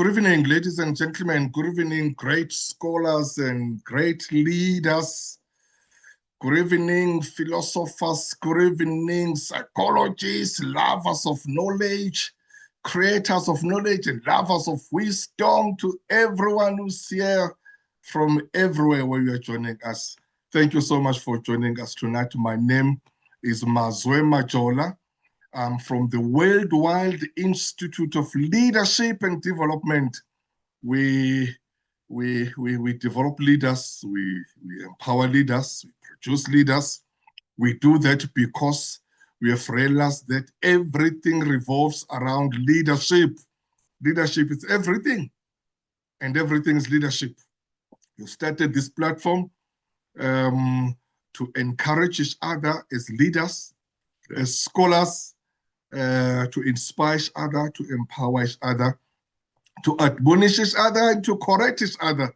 Good evening, ladies and gentlemen. Good evening, great scholars and great leaders. Good evening, philosophers. Good evening, psychologists, lovers of knowledge, creators of knowledge and lovers of wisdom, to everyone who's here from everywhere where you are joining us. Thank you so much for joining us tonight. My name is Mazwe Majola. I'm from the Worldwide Institute of Leadership and Development. We develop leaders, we empower leaders, we produce leaders. We do that because we have realized that everything revolves around leadership. Leadership is everything, and everything is leadership. You started this platform to encourage each other as leaders, as scholars, to inspire each other, to empower each other, to admonish each other, and to correct each other.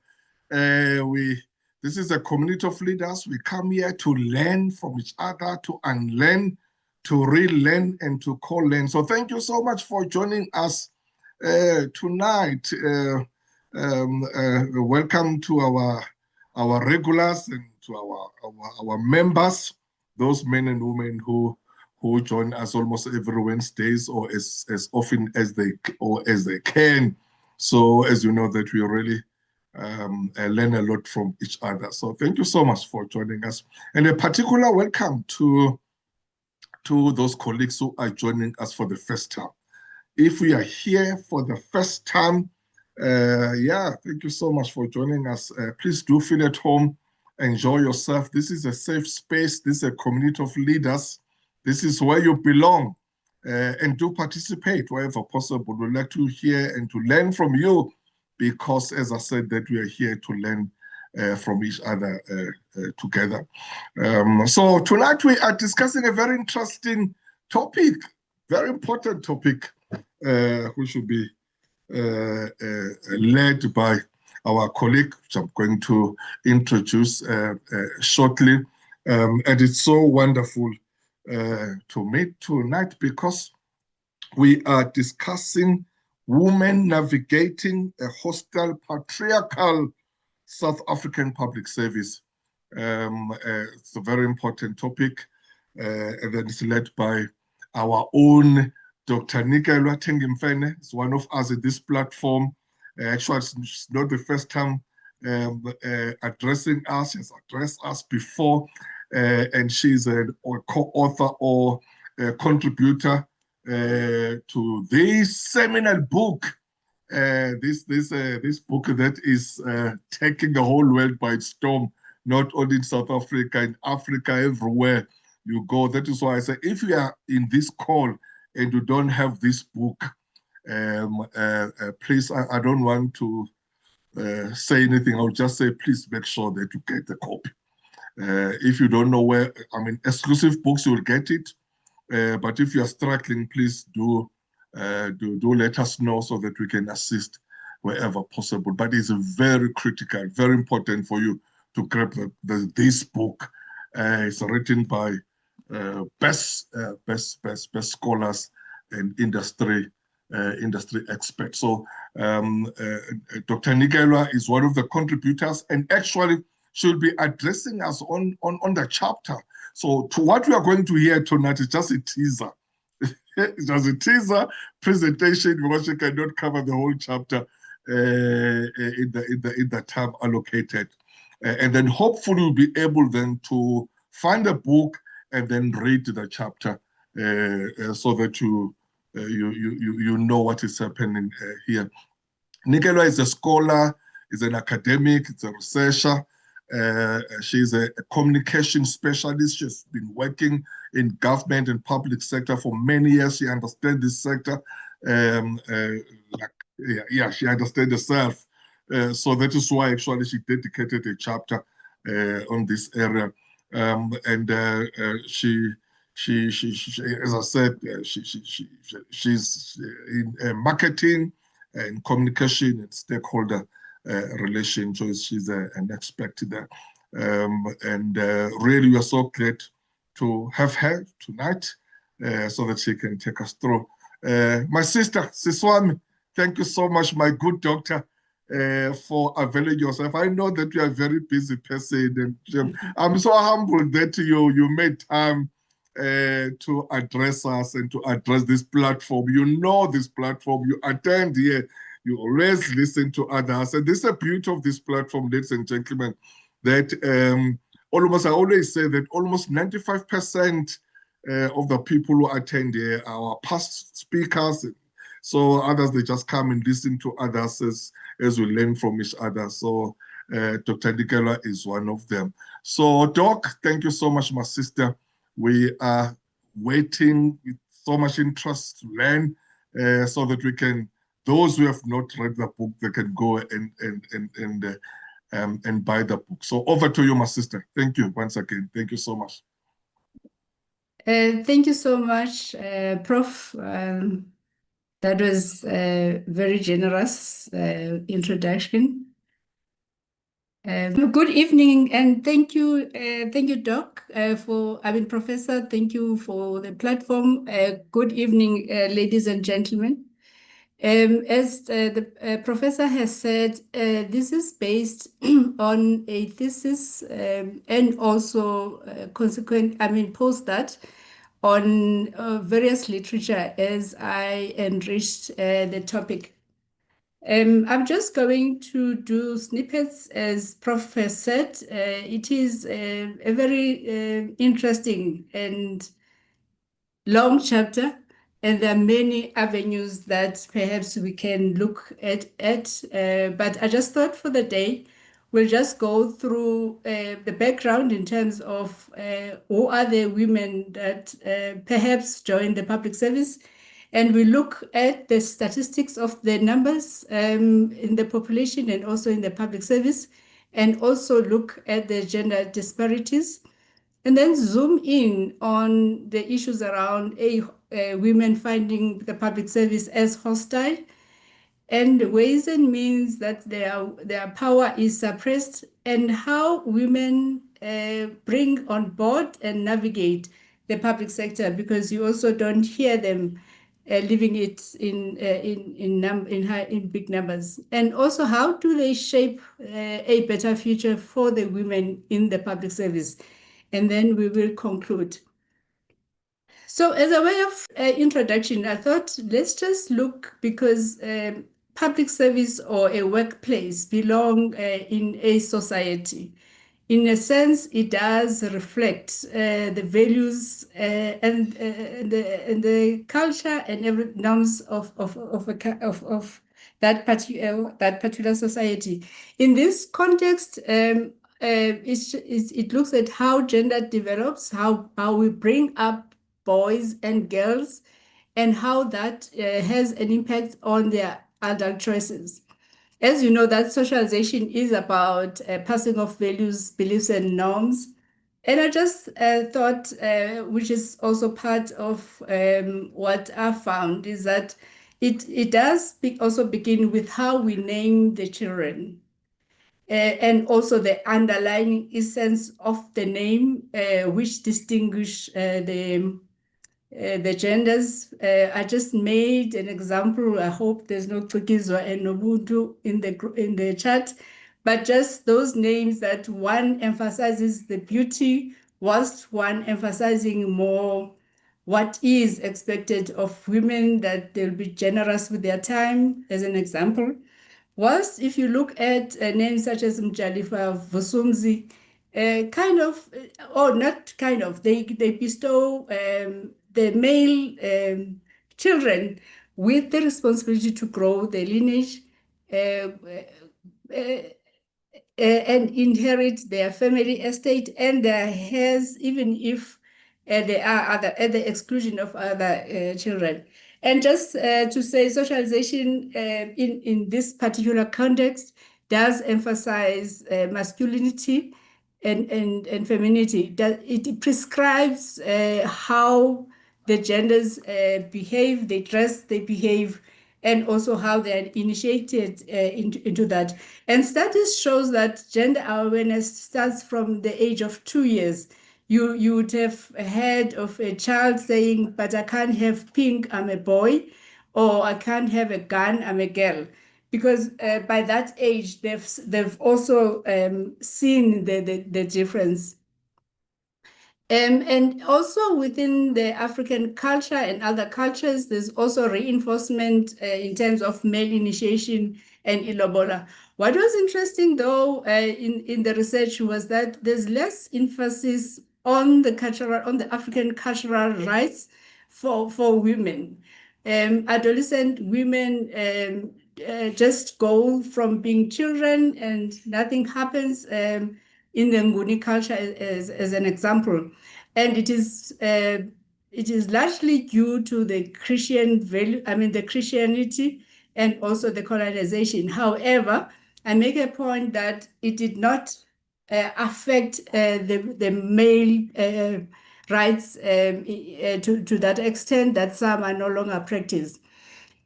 This is a community of leaders. We come here to learn from each other, to unlearn, to relearn, and to co-learn. So thank you so much for joining us tonight. Welcome to our regulars and to our members, those men and women who join us almost every Wednesdays or as often as they can. So as you know that we really learn a lot from each other. So thank you so much for joining us. And a particular welcome to those colleagues who are joining us for the first time. If we are here for the first time, thank you so much for joining us. Please do feel at home, enjoy yourself. This is a safe space. This is a community of leaders. This is where you belong, and do participate wherever possible. We'd like to hear and to learn from you because, as I said, that we are here to learn from each other together. So tonight we are discussing a very interesting topic, very important topic, which will be led by our colleague, which I'm going to introduce shortly. And it's so wonderful to meet tonight because we are discussing women navigating a hostile patriarchal South African public service. It's a very important topic, and then it's led by our own Dr. Nikelwa Tengimfene. It's one of us at this platform. Actually, it's not the first time addressing us. She's addressed us before. And she's a co-author or a contributor to this seminal book, this book that is taking the whole world by storm, not only in South Africa, in Africa, everywhere you go. That is why I say, if you are in this call and you don't have this book, please, I don't want to say anything. I'll just say, please make sure that you get the copy. If you don't know where, exclusive books, you'll get it. But if you're struggling, please do let us know so that we can assist wherever possible. But it's very critical, very important for you to grab this book. It's written by best scholars and industry experts. So Dr. Nikelwa is one of the contributors, and actually she'll be addressing us on the chapter. So to what we are going to hear tonight is just a teaser. It's just a teaser presentation because she cannot cover the whole chapter in the time allocated. And then hopefully we'll be able then to find a book and then read the chapter so that you know what is happening here. Nikelwa is a scholar, is an academic, is a researcher. She's a communication specialist. She's been working in government and public sector for many years. She understands this sector. She understands herself. So that is why actually she dedicated a chapter on this area. She, as I said, she's in marketing and communication and stakeholder relations. She's an expert there. Really, we are so glad to have her tonight so that she can take us through. My sister, Siswami, Thank you so much, my good doctor, for availing yourself. I know that you are a very busy person, and I'm so humbled that you made time to address us and to address this platform. You know this platform, you attend here, you always listen to others. And this is the beauty of this platform, ladies and gentlemen, that I always say that almost 95% of the people who attend here are past speakers. So others, they just come and listen to others as we learn from each other. So Dr. Nikelwa is one of them. So Doc, thank you so much, my sister. We are waiting with so much interest to learn so that we can, those who have not read the book, they can go and buy the book. So over to you, my sister. Thank you once again. Thank you so much. Thank you so much, Prof. That was a very generous introduction. Good evening, and thank you, Doc, Professor, thank you for the platform. Good evening, ladies and gentlemen. As the professor has said, this is based on a thesis and also post that on various literature as I enriched the topic. I'm just going to do snippets, as Prof has said. It is a very interesting and long chapter, and there are many avenues that perhaps we can look at. But I just thought for the day, we'll just go through the background in terms of who are the women that perhaps join the public service. And we look at the statistics of the numbers in the population and also in the public service, and also look at the gender disparities. And then zoom in on the issues around women finding the public service as hostile, and ways and means that their power is suppressed, and how women bring on board and navigate the public sector, because you also don't hear them living it in big numbers. And also, how do they shape a better future for the women in the public service? And then we will conclude. So as a way of introduction, I thought let's just look, because public service or a workplace belong in a society. In a sense, it does reflect the values and the culture and every norms of that particular society. In this context, it looks at how gender develops, how we bring up boys and girls, and how that has an impact on their adult choices. As you know, that socialization is about passing of values, beliefs, and norms. And I just thought, which is also part of what I found, is that it does also begin with how we name the children. And also the underlying essence of the name, which distinguish the genders. I just made an example. I hope there's no Tukizwa and Nobuntu in the chat, but just those names that one emphasizes the beauty, whilst one emphasizing more what is expected of women, that they'll be generous with their time, as an example. Whilst if you look at names such as Mjalifa, Vusumzi, they bestow the male children with the responsibility to grow the lineage and inherit their family estate and their heirs, even if they are at the exclusion of other children. And just to say, socialization in this particular context does emphasize masculinity and femininity. It prescribes how the genders behave, they dress, they behave, and also how they are initiated into that. And studies shows that gender awareness starts from the age of 2 years. You would have heard of a child saying, "But I can't have pink, I'm a boy," or I can't have a gun, I'm a girl. Because by that age, they've also seen the difference. And also within the African culture and other cultures, there's also reinforcement in terms of male initiation and ilobola. What was interesting, though, in the research was that there's less emphasis on the African cultural rights for women. Adolescent women just go from being children and nothing happens. In the Nguni culture as an example. And it is largely due to the Christian value, I mean, the Christianity and also the colonization. However, I make a point that it did not affect the male rights to that extent that some are no longer practiced.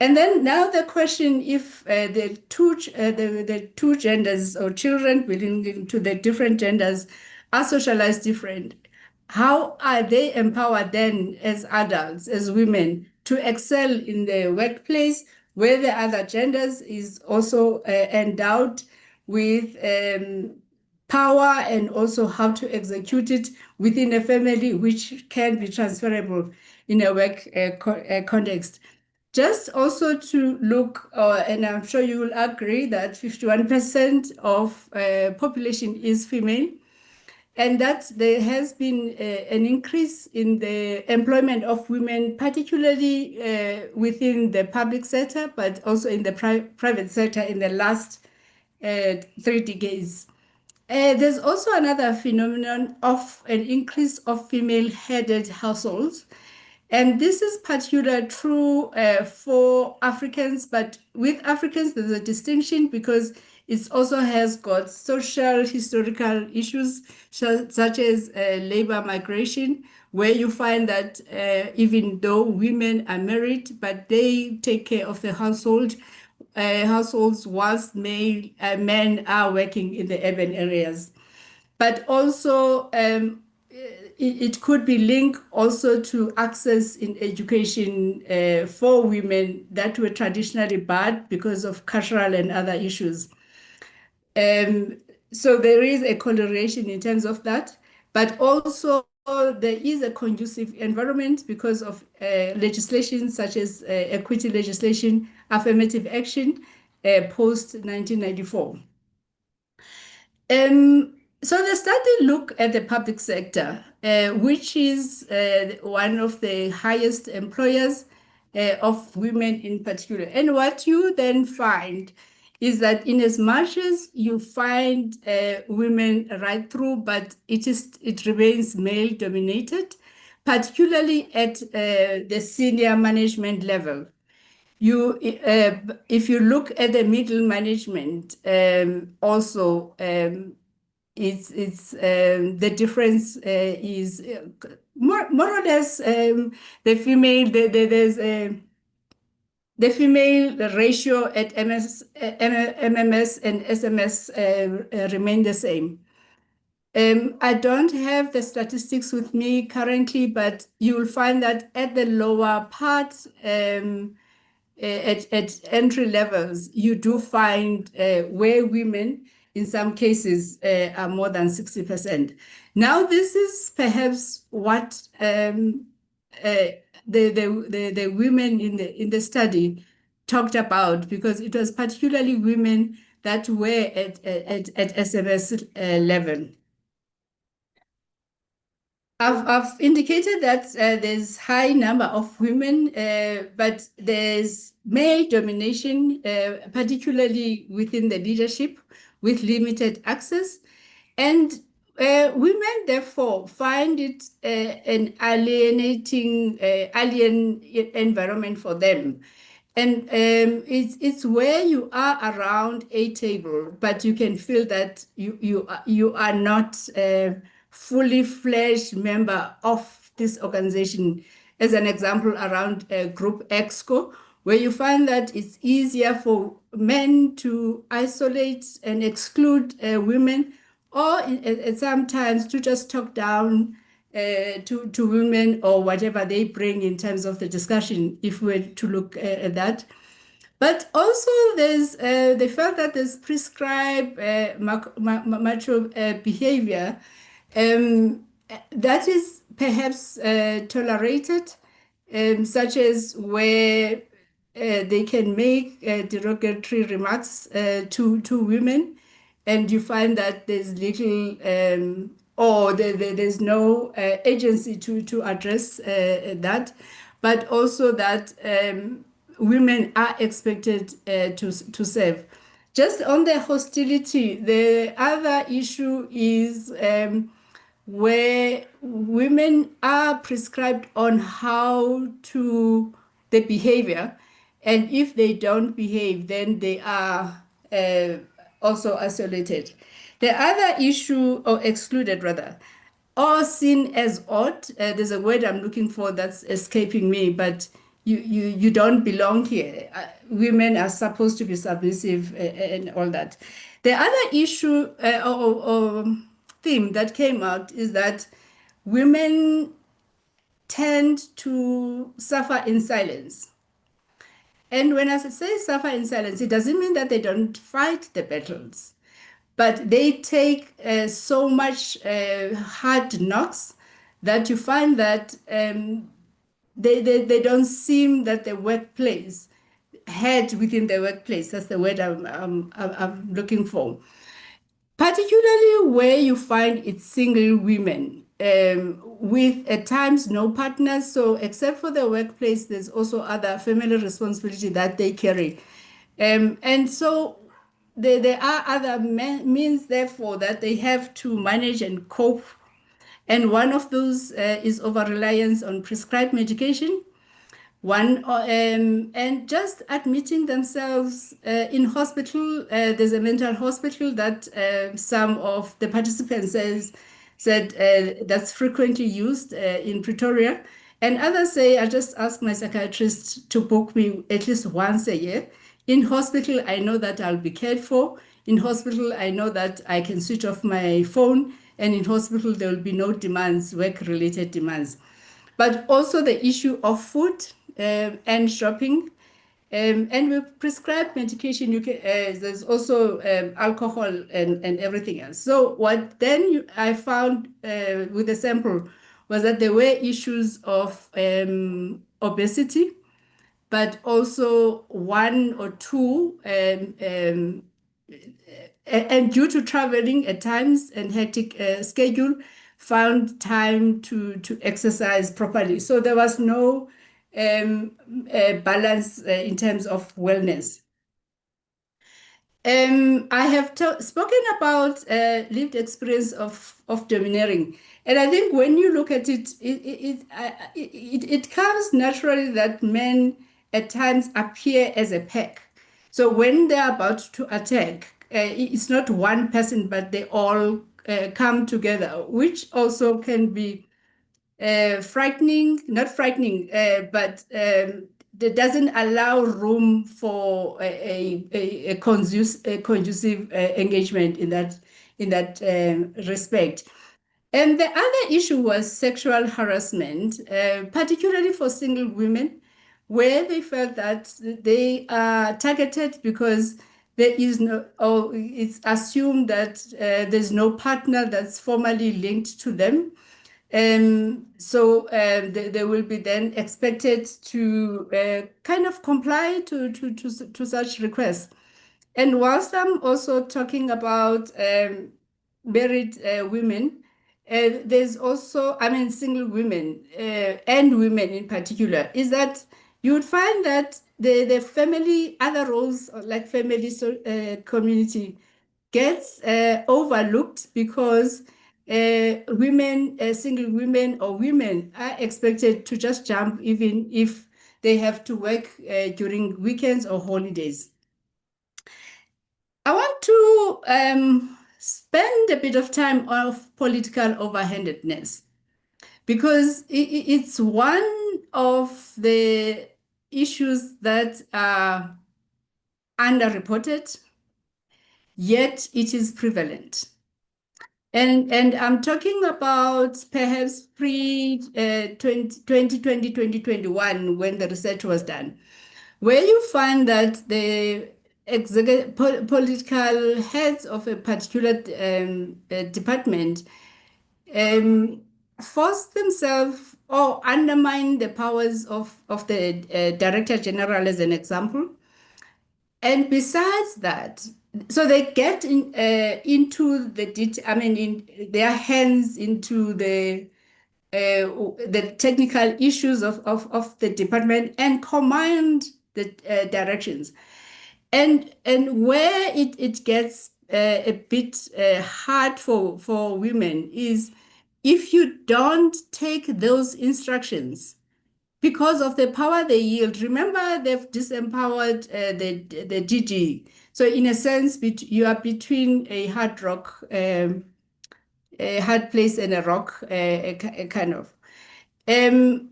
And then now the question, if the two genders or children belonging to the different genders are socialized different, how are they empowered then as adults, as women, to excel in the workplace where the other genders is also endowed with power and also how to execute it within a family, which can be transferable in a work context. Just also to look, and I'm sure you will agree that 51% of population is female, and that there has been an increase in the employment of women, particularly within the public sector, but also in the private sector in the last 3 decades. There's also another phenomenon of an increase of female-headed households. And this is particularly true for Africans, but with Africans, there's a distinction because it also has got social, historical issues, such as labor migration, where you find that even though women are married, but they take care of the households whilst men are working in the urban areas. But also, it could be linked also to access in education for women that were traditionally barred because of cultural and other issues. So there is a correlation in terms of that, but also there is a conducive environment because of legislation such as equity legislation, affirmative action, post 1994. So the study looked at the public sector, which is one of the highest employers of women in particular. And what you then find is that in as much as you find women right through, but it remains male dominated, particularly at the senior management level. If you look at the middle management, also it's the difference is more or less the female there's the female ratio at MMS and SMS remain the same. I don't have the statistics with me currently, but you will find that at the lower part, at entry levels, you do find where women, in some cases, are more than 60%. Now, this is perhaps what the women in the study talked about, because it was particularly women that were at SMS level. I've indicated that there's high number of women, but there's male domination, particularly within the leadership, with limited access. And women, therefore, find it an alien environment for them. And it's where you are around a table, but you can feel that you are not fully fledged member of this organization. As an example, around Group Exco, where you find that it's easier for men to isolate and exclude women, or sometimes to just talk down to women or whatever they bring in terms of the discussion, if we're to look at that. But also, they felt that there's prescribed macho behavior that is perhaps tolerated, such as where they can make derogatory remarks to women, and you find that there's little or there's no agency to address that, but also that women are expected to serve. Just on the hostility, the other issue is where women are prescribed on how to the behavior, and if they don't behave, then they are also isolated. The other issue, or excluded rather, or seen as odd. There's a word I'm looking for that's escaping me, but you don't belong here. Women are supposed to be submissive and all that. The other issue or theme that came out is that women tend to suffer in silence. And when I say suffer in silence, it doesn't mean that they don't fight the battles, but they take so much hard knocks that you find that they don't seem that the workplace, head within the workplace, that's the word I'm looking for, particularly where you find it's single women with at times no partners. So except for the workplace, there's also other family responsibility that they carry. And so there are other means, therefore, that they have to manage and cope. And one of those is over reliance on prescribed medication. And just admitting themselves in hospital. There's a mental hospital that some of the participants said that's frequently used in Pretoria. And others say, I just ask my psychiatrist to book me at least once a year. In hospital, I know that I'll be cared for. In hospital, I know that I can switch off my phone. And in hospital, there will be no demands, work-related demands. But also the issue of food and shopping. And with prescribed medication, you can, there's also alcohol and everything else. So what then I found with the sample was that there were issues of obesity, but also one or two and due to traveling at times and hectic schedule, found time to exercise properly. So there was no balance in terms of wellness. I have spoken about lived experience of domineering. And I think when you look at it comes naturally that men at times appear as a pack. So when they're about to attack, it's not one person, but they all come together, which also can be frightening, not frightening, but that doesn't allow room for a conducive engagement in that respect. And the other issue was sexual harassment, particularly for single women, where they felt that they are targeted because there is no, or it's assumed that there's no partner that's formally linked to them. So they will be then expected to kind of comply to such requests. And whilst I'm also talking about married women, there's also, I mean, single women and women in particular, is that you would find that the family, other roles like family community gets overlooked because women, single women or women are expected to just jump even if they have to work during weekends or holidays. I want to spend a bit of time on political overhandedness because it's one of the issues that are underreported, yet it is prevalent. And I'm talking about perhaps pre 2020, 2021, when the research was done, where you find that the political heads of a particular department um, force themselves or undermine the powers of the director general, as an example. And besides that, so they get into I mean, in their hands into the technical issues of the department and command the directions. And where it gets a bit hard for women is if you don't take those instructions because of the power they yield. Remember, they've disempowered the DG. So in a sense, you are between a hard place and a rock, a kind of. And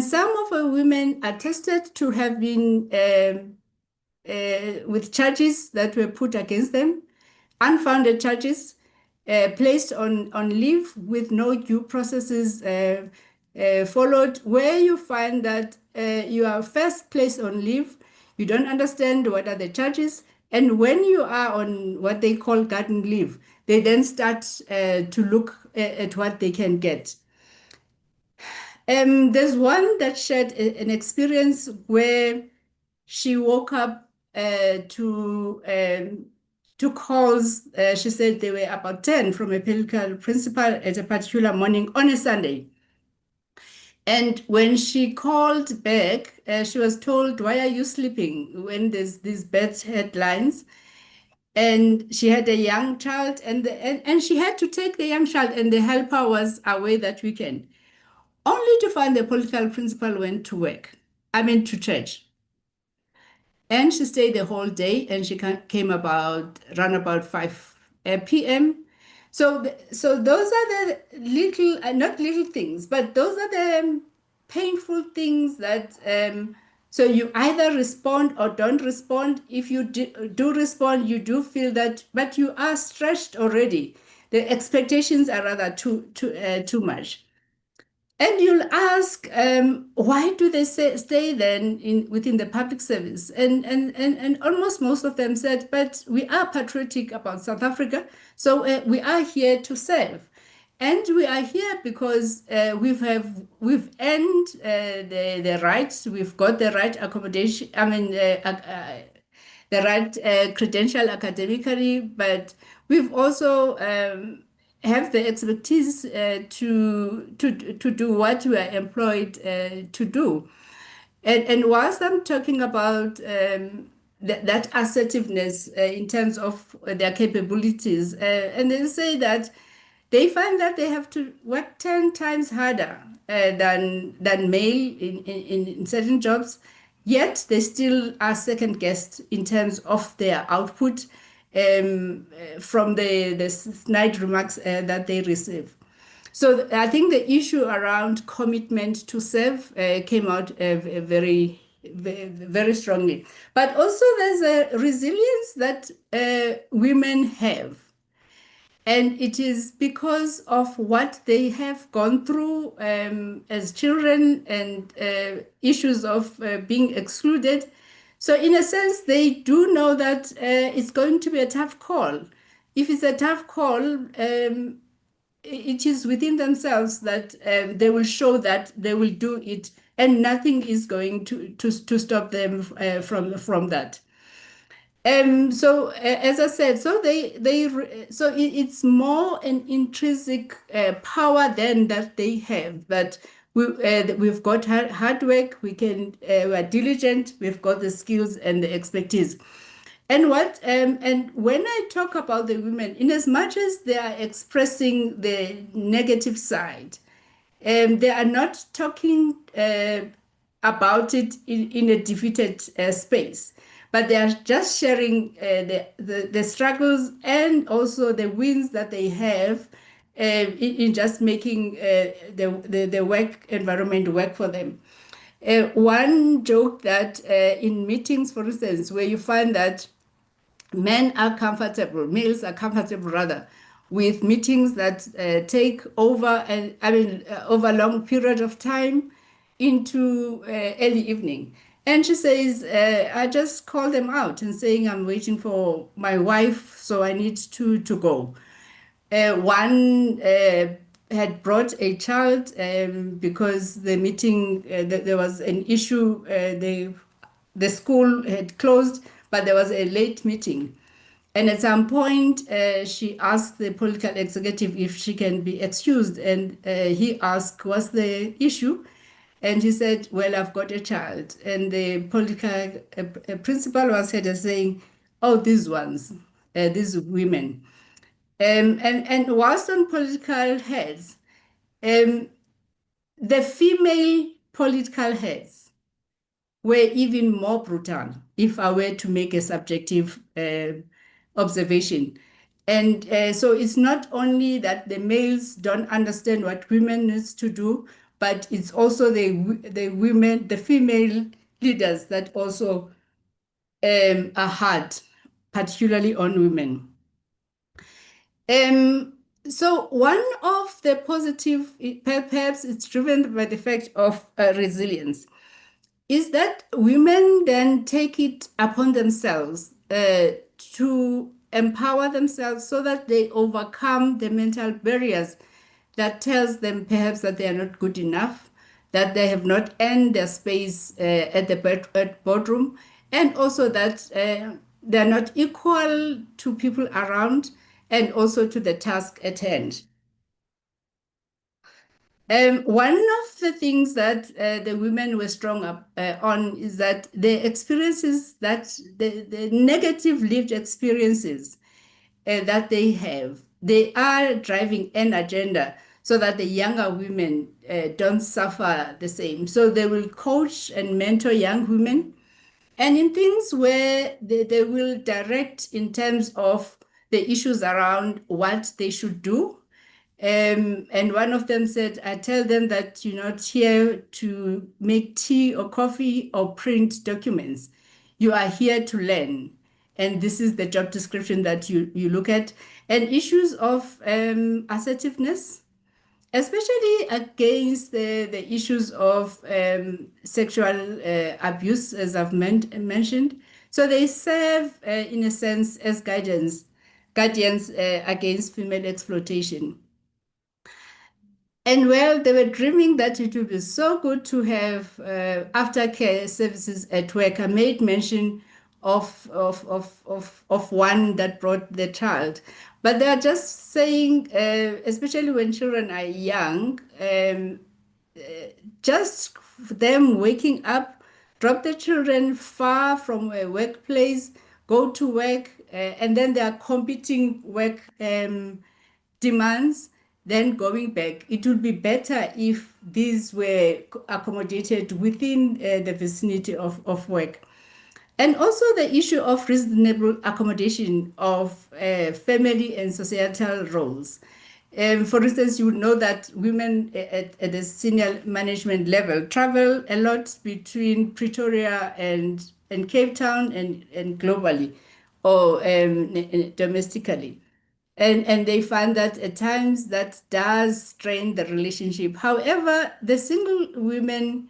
some of the women attested to have been with charges that were put against them, unfounded charges, placed on leave with no due processes followed, where you find that you are first placed on leave, you don't understand what are the charges, and when you are on what they call garden leave, they then start to look at what they can get. There's one that shared an experience where she woke up to calls. She said there were about 10 from a political principal at a particular morning on a Sunday. And when she called back, she was told, "Why are you sleeping?" When there's these bad headlines. And she had a young child, and she had to take the young child, and the helper was away that weekend, only to find the political principal went to work, I mean, to church. And she stayed the whole day, and she came around about 5 p.m. So those are the little, not little things, but those are the painful things that, so you either respond or don't respond. If you do respond, you do feel that, but you are stretched already. The expectations are rather too much. And you'll ask, why do they stay then within the public service? And almost most of them said, but we are patriotic about South Africa, so we are here to serve. And we are here because we've earned the rights, we've got the right accommodation, I mean, the right credential academically, but we've also have the expertise to do what we are employed to do. And whilst I'm talking about that assertiveness in terms of their capabilities, and they say that they find that they have to work 10 times harder than male in certain jobs, yet they still are second guessed in terms of their output from the snide remarks that they receive. So I think the issue around commitment to serve came out very strongly. But also there's a resilience that women have. And it is because of what they have gone through as children and issues of being excluded. So, in a sense, they do know that it's going to be a tough call. If it's a tough call, it is within themselves that they will show that they will do it, and nothing is going to stop them from that. So as I said, so it's more an intrinsic power than that they have. But we've got hard work. We're diligent. We've got the skills and the expertise. And when I talk about the women, in as much as they are expressing the negative side, they are not talking about it in a defeated space, but they are just sharing the struggles and also the wins that they have in just making the work environment work for them. One joke that in meetings, for instance, where you find that males are comfortable rather, with meetings that take over, over a long period of time into early evening. And she says, I just call them out and saying, I'm waiting for my wife, so I need to go. One had brought a child because the meeting, there was an issue, the school had closed, but there was a late meeting. And at some point, she asked the political executive if she can be excused. And he asked, what's the issue? And he said, well, I've got a child. And the political principal was heard as saying, oh, these ones, these women. And whilst on political heads, um, the female political heads were even more brutal, if I were to make a subjective observation. And so it's not only that the males don't understand what women needs to do, but it's also the women, the female leaders that also are hard, particularly on women. So one of the positive, perhaps it's driven by the fact of resilience, is that women then take it upon themselves to empower themselves so that they overcome the mental barriers that tells them perhaps that they are not good enough, that they have not earned their space at the boardroom, and also that they're not equal to people around and also to the task at hand. One of the things that the women were strong up, on is that the experiences that the negative lived experiences that they are driving an agenda so that the younger women don't suffer the same. So they will coach and mentor young women, and in things where they will direct in terms of the issues around what they should do. And one of them said, I tell them that you're not here to make tea or coffee or print documents. You are here to learn. And this is the job description that you look at. And issues of assertiveness, especially against the issues of sexual abuse, as I've mentioned. So they serve, in a sense, as guardians against female exploitation. And well, they were dreaming that it would be so good to have aftercare services at work. I made mention of one that brought the child. But they are just saying, especially when children are young, just them waking up, drop the children far from a workplace, go to work, and then there are competing work demands, then going back. It would be better if these were accommodated within the vicinity of work. And also the issue of reasonable accommodation of family and societal roles. For instance, you would know that women at the senior management level travel a lot between Pretoria and Cape Town and globally or domestically. And they find that at times that does strain the relationship. However, the single women,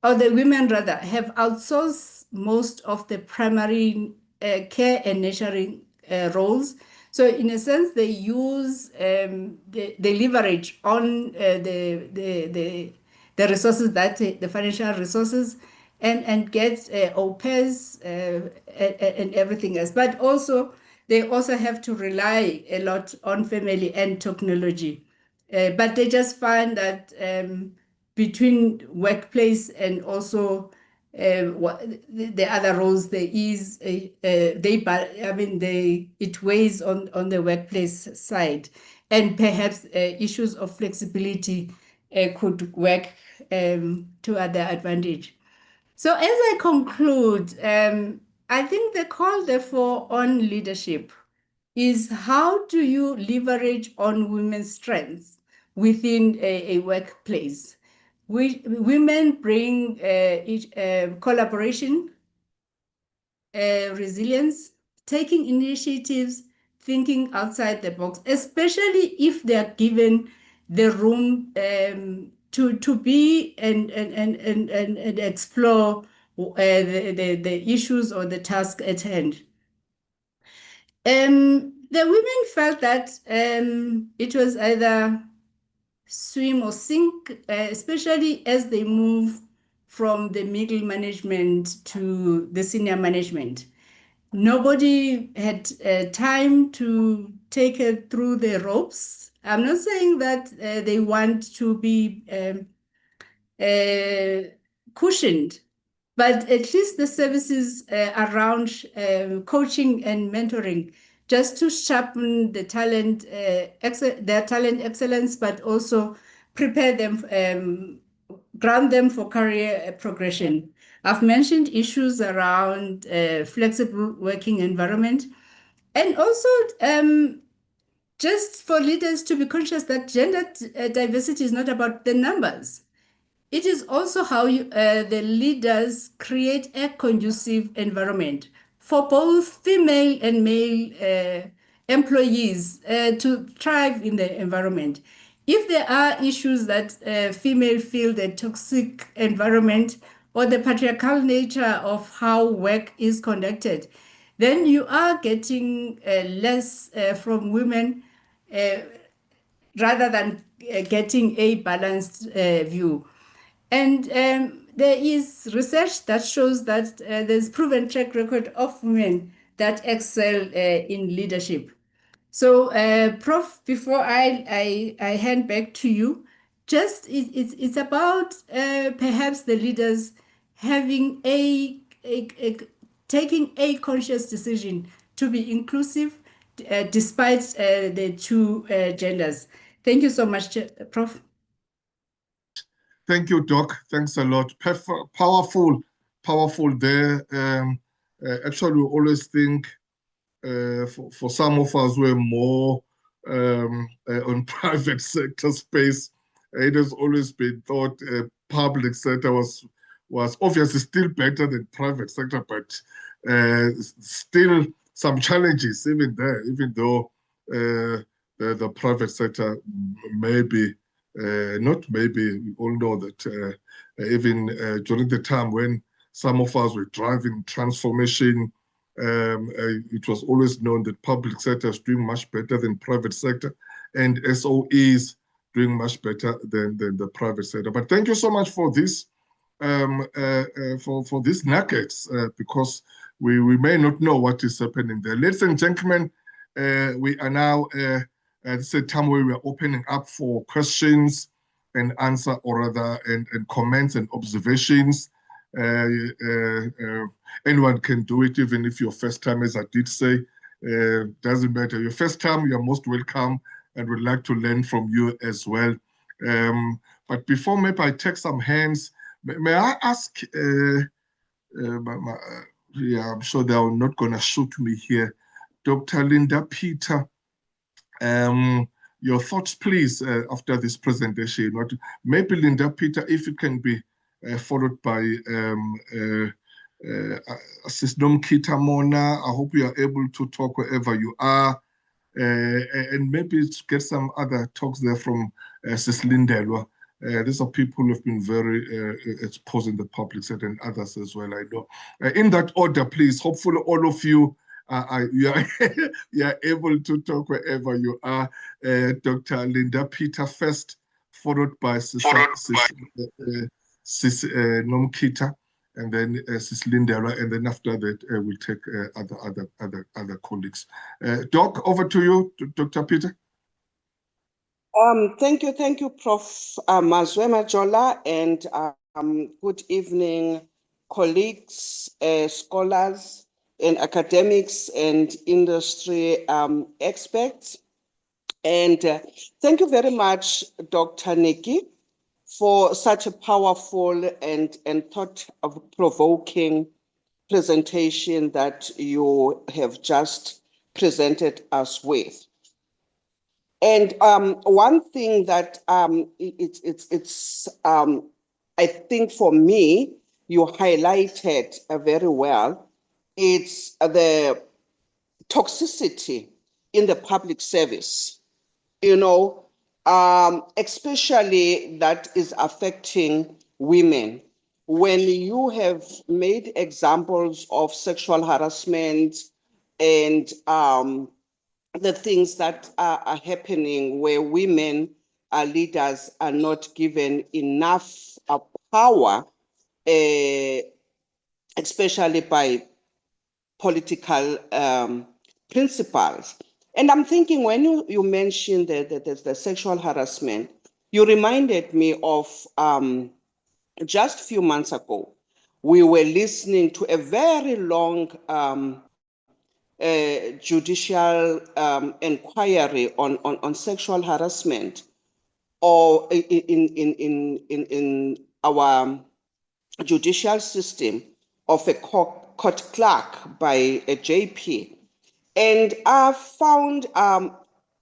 or the women rather, have outsourced most of the primary care and nurturing roles. So in a sense, they use they leverage on the resources that the financial resources and get au pairs and everything else. But also they also have to rely a lot on family and technology. But they just find that between workplace and also the other roles, there is it weighs on the workplace side, and perhaps issues of flexibility could work to other advantage. So as I conclude, I think the call therefore on leadership is how do you leverage on women's strengths within a workplace? Women bring collaboration, resilience, taking initiatives, thinking outside the box, especially if they are given the room to be and explore the issues or the task at hand. The women felt that it was either swim or sink, especially as they move from the middle management to the senior management. Nobody had time to take it through the ropes. I'm not saying that they want to be cushioned, but at least the services around coaching and mentoring, just to sharpen the talent, their talent excellence, but also prepare them, ground them for career progression. I've mentioned issues around flexible working environment, and also just for leaders to be conscious that gender diversity is not about the numbers. It is also how the leaders create a conducive environment for both female and male employees to thrive in the environment. If there are issues that female feel the toxic environment or the patriarchal nature of how work is conducted, then you are getting less from women rather than getting a balanced view. And there is research that shows that there's proven track record of women that excel in leadership. So, Prof, before I hand back to you, just it's about perhaps the leaders having taking a conscious decision to be inclusive despite the two genders. Thank you so much, Prof. Thank you, Doc. Thanks a lot. Powerful, powerful there. Actually, we always think for some of us who are more on private sector space, it has always been thought public sector was obviously still better than private sector, but still some challenges even there, even though the private sector maybe not maybe, we all know that even during the time when some of us were driving transformation, it was always known that public sector is doing much better than private sector, and SOEs doing much better than the private sector. But thank you so much for this, for these nuggets, because we may not know what is happening there. Ladies and gentlemen, we are now it's a time where we are opening up for questions and answer, or rather, and comments and observations. Anyone can do it, even if you're first time, as I did say. Doesn't matter. Your first time, you're most welcome, and we'd like to learn from you as well. But before maybe I take some hands, may I ask, yeah, I'm sure they're not going to shoot me here, Dr. Linda Peter. Your thoughts, please, after this presentation. Maybe Linda Peter, if it can be followed by Sis Nomkhita Mona. I hope you are able to talk wherever you are, and maybe get some other talks there from Sis Lindelwa. These are people who have been very exposed in the public sector, and others as well, I know. In that order, please, hopefully all of you you are able to talk wherever you are. Dr. Linda Peter first, followed by Sis Nomkhita, and then Sis Lindera, and then after that we'll take other colleagues. Doc, over to you, Dr. Peter. Thank you, Prof. Mazwe Majola, and good evening, colleagues, scholars, and academics and industry experts. And thank you very much, Dr. Nikki, for such a powerful and thought-provoking presentation that you have just presented us with. And one thing that I think for me, you highlighted very well, it's the toxicity in the public service, especially that is affecting women. When you have made examples of sexual harassment and the things that are happening where women leaders are not given enough power, especially by political principles. And I'm thinking when you mentioned the sexual harassment, you reminded me of just a few months ago, we were listening to a very long judicial inquiry on sexual harassment or in our judicial system of a court clerk by a JP. And I found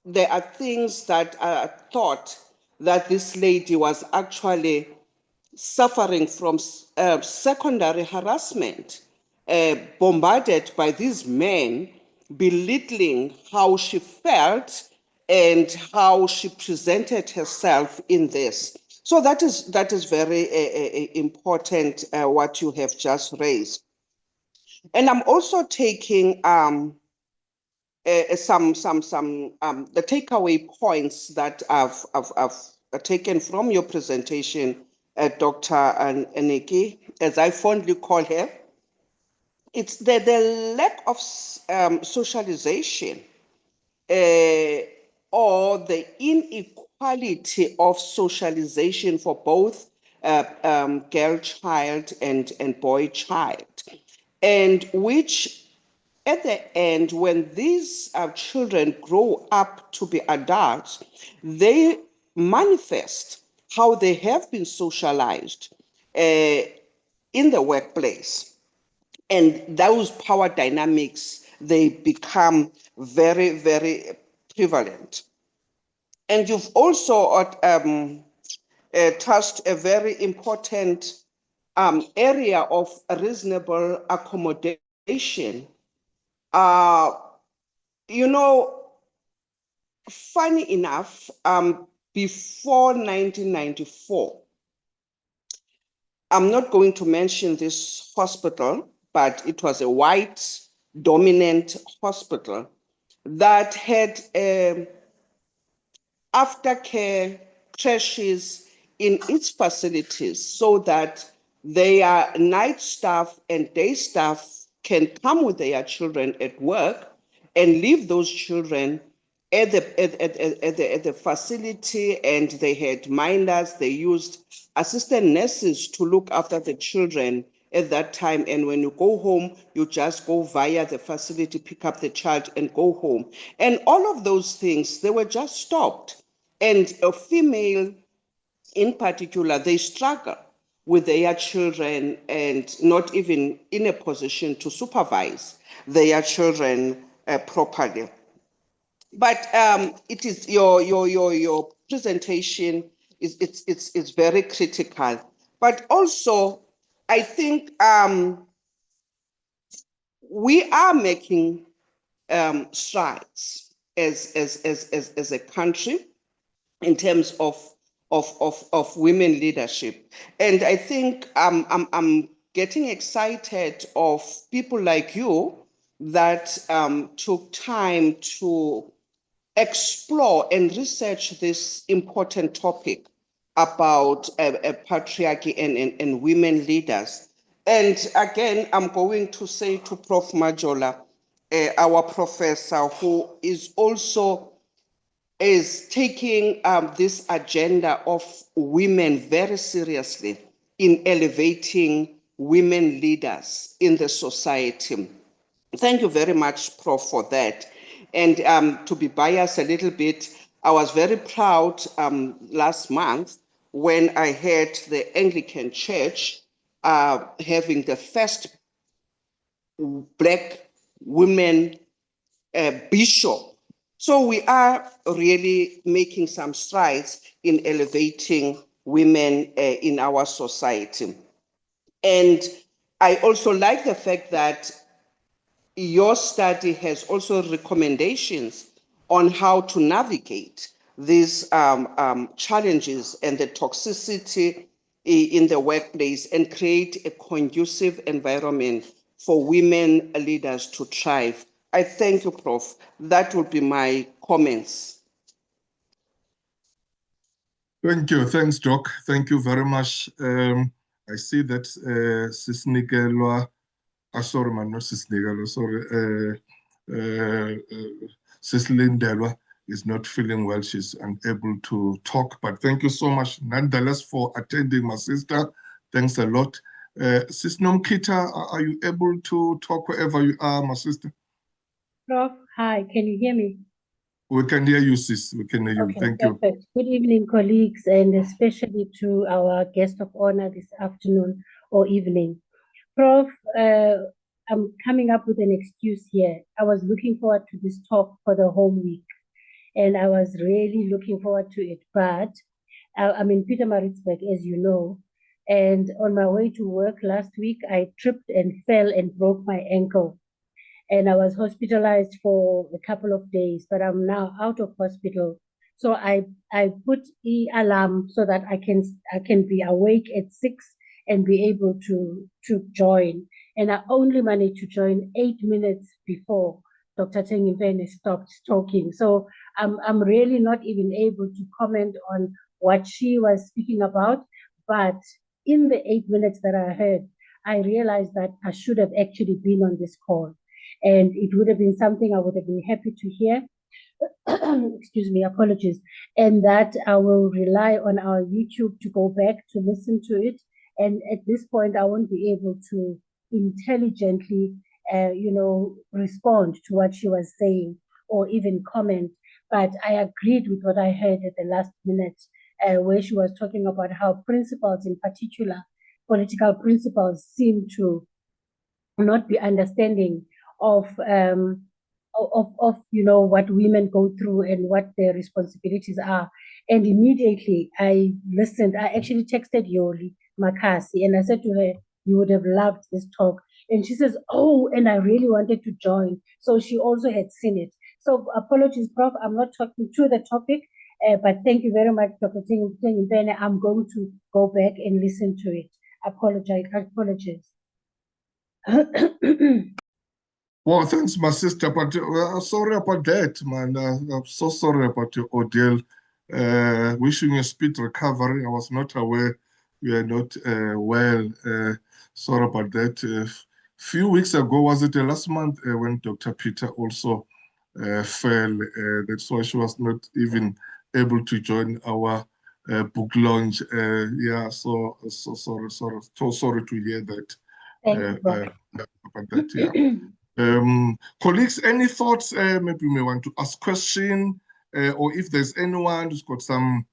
there are things that I thought that this lady was actually suffering from secondary harassment, bombarded by these men, belittling how she felt and how she presented herself in this. So that is very important what you have just raised. And I'm also taking some the takeaway points that I've taken from your presentation, Dr. Aniki, as I fondly call her. It's the lack of socialization or the inequality of socialization for both girl child and boy child, and which at the end, when these children grow up to be adults, they manifest how they have been socialized in the workplace. And those power dynamics, they become very, very prevalent. And you've also touched a very important area of reasonable accommodation. Funny enough, before 1994, I'm not going to mention this hospital, but it was a white dominant hospital that had aftercare crashes in its facilities so that their night staff and day staff can come with their children at work and leave those children at the facility, and they had minders. They used assistant nurses to look after the children at that time. And when you go home, you just go via the facility, pick up the child and go home. And all of those things, they were just stopped. And a female in particular, they struggle with their children and not even in a position to supervise their children properly. But it is your presentation it's very critical. But also, I think we are making strides as a country in terms of women leadership. And I think I'm getting excited of people like you that took time to explore and research this important topic about patriarchy and women leaders. And again, I'm going to say to Prof. Majola, our professor, who is also taking this agenda of women very seriously in elevating women leaders in the society. Thank you very much, Prof, for that. And to be biased a little bit, I was very proud last month when I heard the Anglican Church having the first Black women bishop. So we are really making some strides in elevating women in our society. And I also like the fact that your study has also recommendations on how to navigate these challenges and the toxicity in the workplace and create a conducive environment for women leaders to thrive. I thank you, Prof. That would be my comments. Thank you. Thanks, Doc. Thank you very much. I see that Sis Nikelwa, sorry, man, not Sis Nikelwa, sorry, Sis Lindelwa is not feeling well. She's unable to talk, but thank you so much nonetheless for attending, my sister. Thanks a lot. Sis Nomkita, are you able to talk wherever you are, my sister? Prof, hi, can you hear me? We can hear you, sis. We can hear you. Okay, Thank perfect. Good evening, colleagues, and especially to our guest of honor this afternoon or evening. Prof, I'm coming up with an excuse here. I was looking forward to this talk for the whole week, and I was really looking forward to it. But I'm in Pietermaritzburg, as you know, and on my way to work last week, I tripped and fell and broke my ankle. And I was hospitalized for a couple of days, but I'm now out of hospital. So I put the alarm so that I can be awake at 6 and be able to join. And I only managed to join 8 minutes before Dr. Tengimfene stopped talking. So I'm really not even able to comment on what she was speaking about. But in the 8 minutes that I heard, I realized that I should have actually been on this call. And it would have been something I would have been happy to hear. Excuse me, apologies. And that I will rely on our YouTube to go back to listen to it. And at this point, I won't be able to intelligently, respond to what she was saying or even comment. But I agreed with what I heard at the last minute, where she was talking about how principles, in particular, political principles, seem to not be understanding of what women go through and what their responsibilities are. And immediately I listened. I actually texted Yoli Makasi and I said to her, you would have loved this talk. And she says, oh, and I really wanted to join. So she also had seen it. So apologies, Prof. I'm not talking to the topic, but thank you very much, Dr. Tengimfene. I'm going to go back and listen to it. Apologies. Well, thanks, my sister, but sorry about that, man. I'm so sorry about your ordeal. Wishing you a speed recovery. I was not aware you are not well. Sorry about that. A few weeks ago, was it last month, when Dr. Peter also fell? That's why she was not even able to join our book launch. Yeah, so sorry to hear that. About that, yeah. Colleagues, any thoughts? Maybe you may want to ask question, or if there's anyone who's got some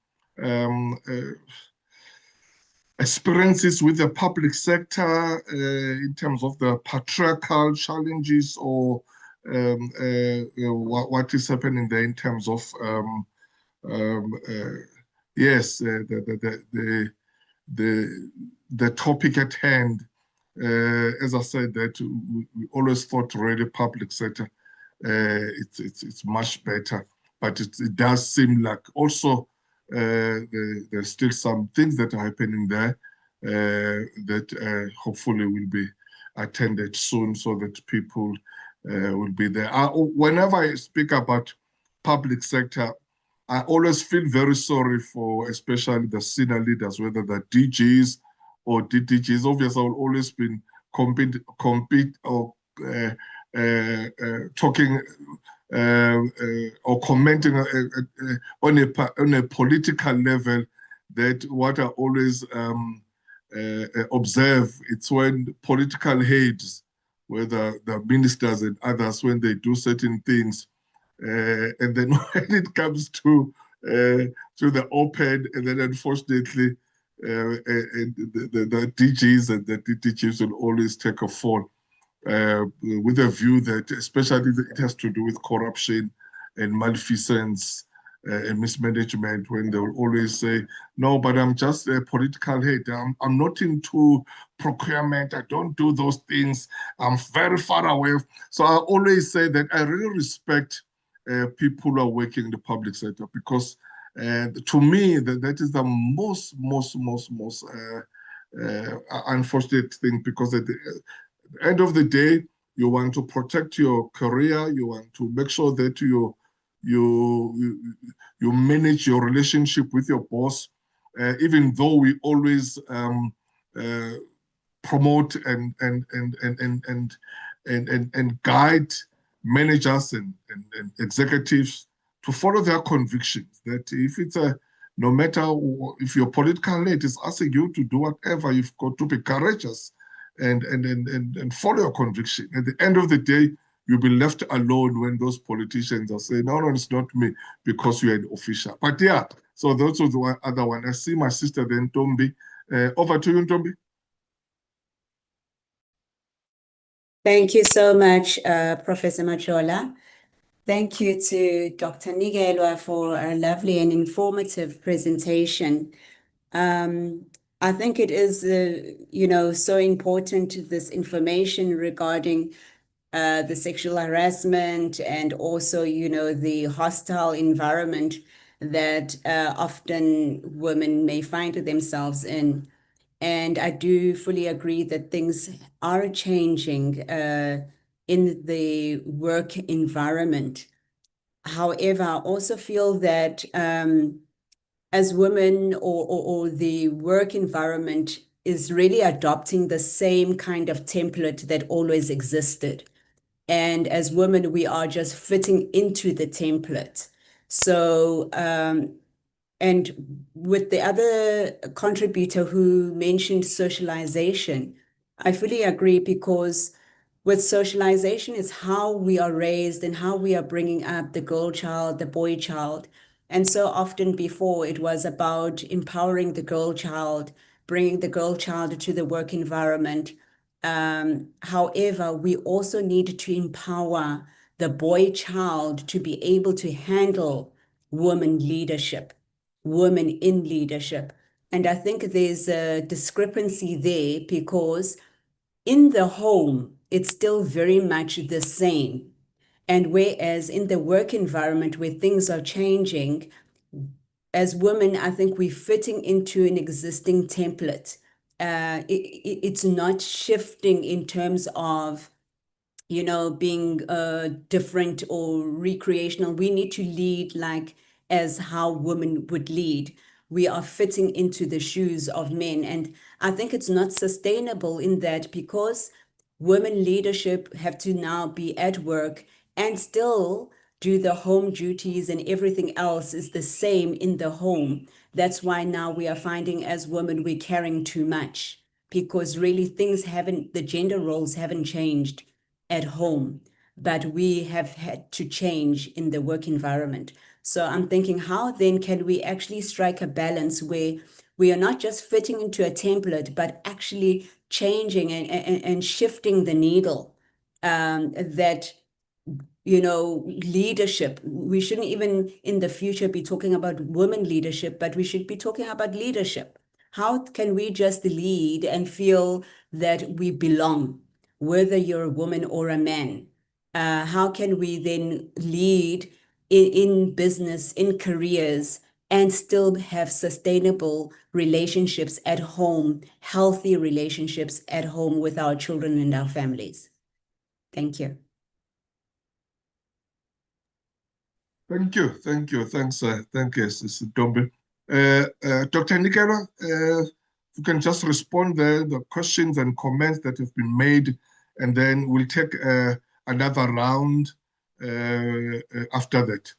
experiences with the public sector in terms of the patriarchal challenges, or what is happening there in terms of yes, the topic at hand. As I said, that we always thought really public sector, it's much better, but it does seem like also there's still some things that are happening there that hopefully will be attended soon, so that people will be there. Whenever I speak about public sector, I always feel very sorry for especially the senior leaders, whether they're DGs or DDGs. Obviously, I've always been compete or talking or commenting on a political level, that what I always observe, it's when political heads, whether the ministers and others, when they do certain things, and then when it comes to the open, and then unfortunately, the DGs and the DDGs will always take a fall, with a view that, especially it has to do with corruption and malfeasance and mismanagement, when they will always say, no, but I'm just a political head. I'm not into procurement. I don't do those things. I'm very far away. So I always say that I really respect people who are working in the public sector, because to me, that is the most unfortunate thing, because at the end of the day, you want to protect your career, you want to make sure that you manage your relationship with your boss, even though we always promote and guide managers and executives to follow their convictions. That if it's no matter if your political lead is asking you to do whatever, you've got to be courageous and follow your conviction. At the end of the day, you'll be left alone when those politicians are saying, no, it's not me, because you're an official. But yeah, so those are the other one. I see my sister then, Tombi. Over to you, Tombi. Thank you so much, Professor Machola. Thank you to Dr. Nikelwa for a lovely and informative presentation. I think it is, so important, this information regarding the sexual harassment and also, the hostile environment that often women may find themselves in. And I do fully agree that things are changing in the work environment. However, I also feel that as women or the work environment is really adopting the same kind of template that always existed. And as women, we are just fitting into the template. So, and with the other contributor who mentioned socialization, I fully agree, because with socialization, it's how we are raised and how we are bringing up the girl child, the boy child. And so often before, it was about empowering the girl child, bringing the girl child to the work environment. However, we also need to empower the boy child to be able to handle women leadership, women in leadership. And I think there's a discrepancy there, because in the home, it's still very much the same. And whereas in the work environment where things are changing, as women, I think we're fitting into an existing template. It's not shifting in terms of, being different or recreational. We need to lead like as how women would lead. We are fitting into the shoes of men. And I think it's not sustainable in that, because women leadership have to now be at work and still do the home duties, and everything else is the same in the home. That's why now we are finding as women we're carrying too much, because really the gender roles haven't changed at home, but we have had to change in the work environment. So I'm thinking, how then can we actually strike a balance where we are not just fitting into a template, but actually changing and shifting the needle, that leadership. We shouldn't even in the future be talking about women leadership, but we should be talking about leadership. How can we just lead and feel that we belong, whether you're a woman or a man? How can we then lead in business, in careers, and still have sustainable relationships at home, healthy relationships at home with our children and our families? Thank you. Thank you. Thanks, thank you, Sister Dombe. Dr. Nikelwa, you can just respond there, the questions and comments that have been made, and then we'll take another round after that.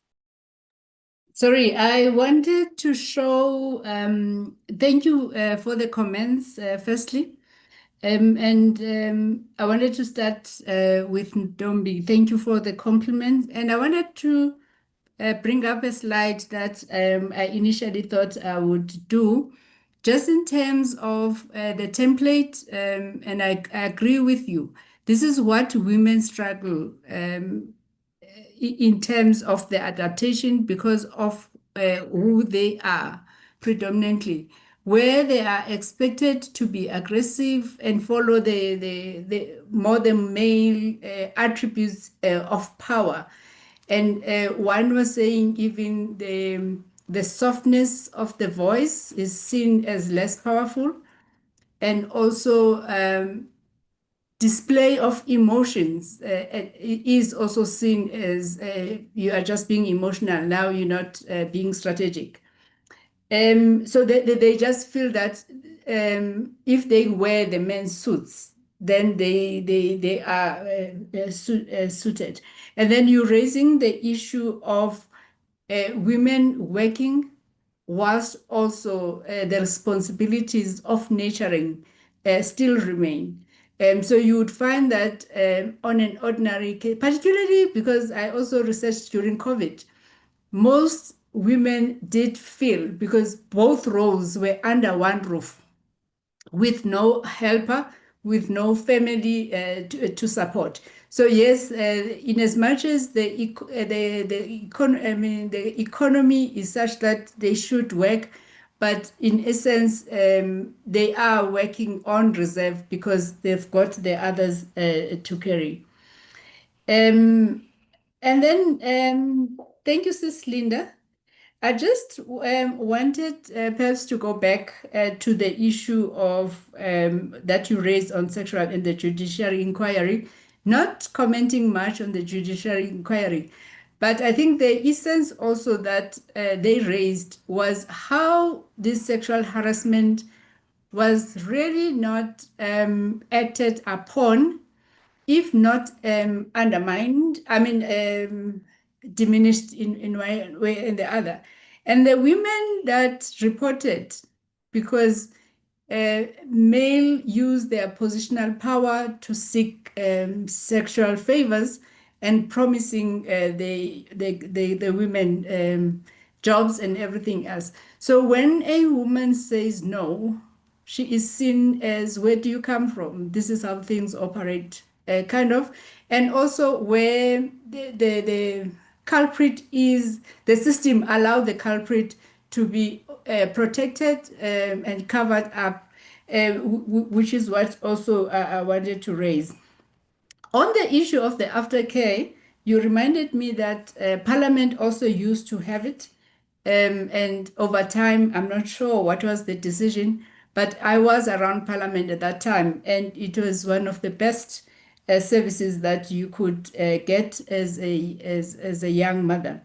Sorry, I wanted to show, thank you for the comments, firstly. I wanted to start with Ndombi. Thank you for the compliment. And I wanted to bring up a slide that I initially thought I would do, just in terms of the template. And I agree with you. This is what women struggle in terms of the adaptation, because of who they are predominantly, where they are expected to be aggressive and follow the more the male attributes of power. And one was saying even the softness of the voice is seen as less powerful, and also display of emotions is also seen as you are just being emotional. Now you're not being strategic. So they just feel that if they wear the men's suits, then they are suited. And then you're raising the issue of women working whilst also the responsibilities of nurturing still remain. So you would find that on an ordinary case, particularly because I also researched during COVID, most women did feel, because both roles were under one roof with no helper, with no family to support. So yes, in as much as the economy is such that they should work, but in essence, they are working on reserve because they've got the others to carry. And then, thank you, Sis Linda. I just wanted perhaps to go back to the issue of that you raised on sexual and the judiciary inquiry, not commenting much on the judiciary inquiry, but I think the essence also that they raised was how this sexual harassment was really not acted upon, if not undermined, diminished in one way and the other. And the women that reported, because male use their positional power to seek sexual favors and promising the women jobs and everything else. So when a woman says no, she is seen as, where do you come from? This is how things operate, kind of. And also where the culprit is, the system allow the culprit to be protected and covered up, which is what also I wanted to raise. On the issue of the aftercare, you reminded me that Parliament also used to have it. And over time, I'm not sure what was the decision, but I was around Parliament at that time, and it was one of the best services that you could get as a young mother.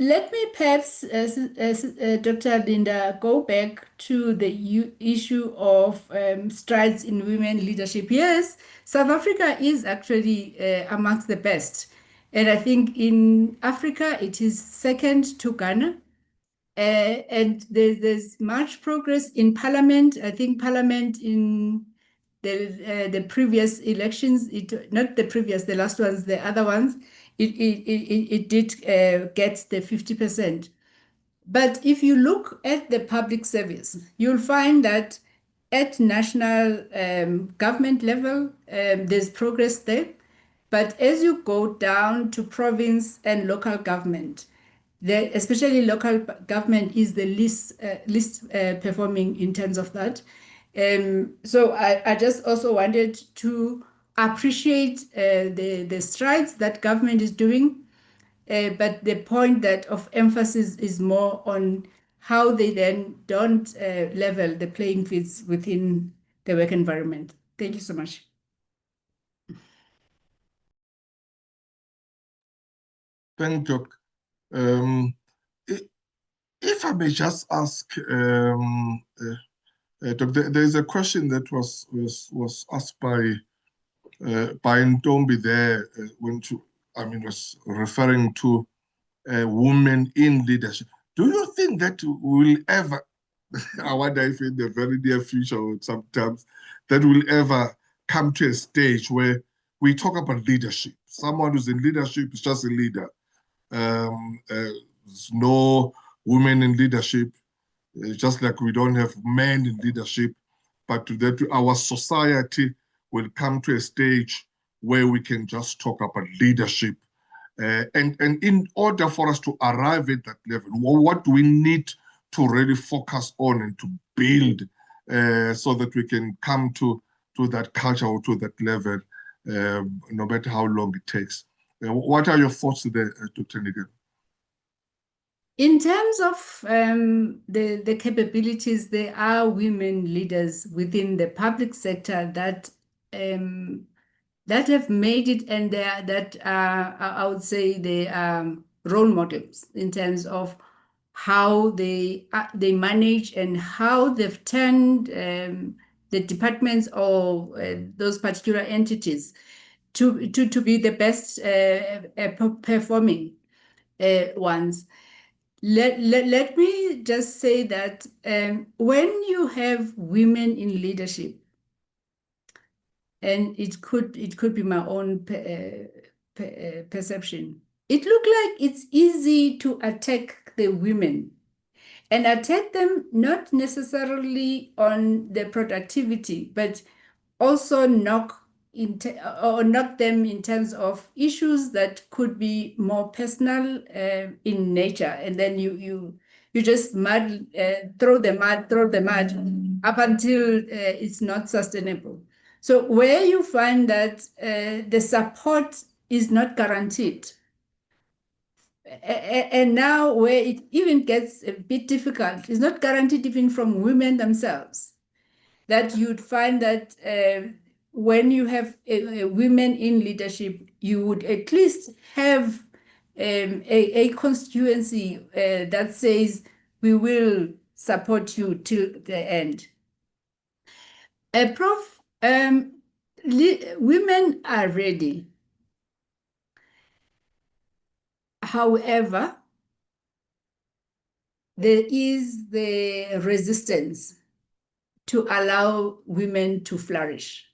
Let me perhaps, Dr. Linda, go back to the issue of strides in women leadership. Yes, South Africa is actually amongst the best. And I think in Africa, it is second to Ghana. And there's much progress in Parliament. I think Parliament in the previous elections, not the previous, the last ones, the other ones, it did get the 50%. But if you look at the public service, you'll find that at national government level, there's progress there. But as you go down to province and local government, especially local government is the least performing in terms of that. So I just also wanted to appreciate the strides that government is doing, but the point that of emphasis is more on how they then don't level the playing fields within the work environment. Thank you so much. Thank you. If I may just ask, Doctor, there's a question that was asked by Ntombi there when was referring to women in leadership. Do you think that will ever, I wonder if in the very near future or sometimes, that will ever come to a stage where we talk about leadership? Someone who's in leadership is just a leader. There's no women in leadership, just like we don't have men in leadership, but that our society will come to a stage where we can just talk about leadership. And in order for us to arrive at that level, what do we need to really focus on and to build so that we can come to that culture or to that level, no matter how long it takes? What are your thoughts there, Dr. Nikelwa? In terms of the capabilities, there are women leaders within the public sector that have made it, and that I would say they are role models in terms of how they manage and how they've turned the departments or those particular entities to be the best performing ones. Let me just say that when you have women in leadership, and it could be my own perception, it looked like it's easy to attack the women, and attack them not necessarily on their productivity, but also knock them in terms of issues that could be more personal in nature, and then you just throw the mud up until it's not sustainable. So where you find that the support is not guaranteed, and now where it even gets a bit difficult, it's not guaranteed even from women themselves, that you'd find that when you have women in leadership, you would at least have a constituency that says, we will support you till the end. Prof, women are ready. However, there is the resistance to allow women to flourish.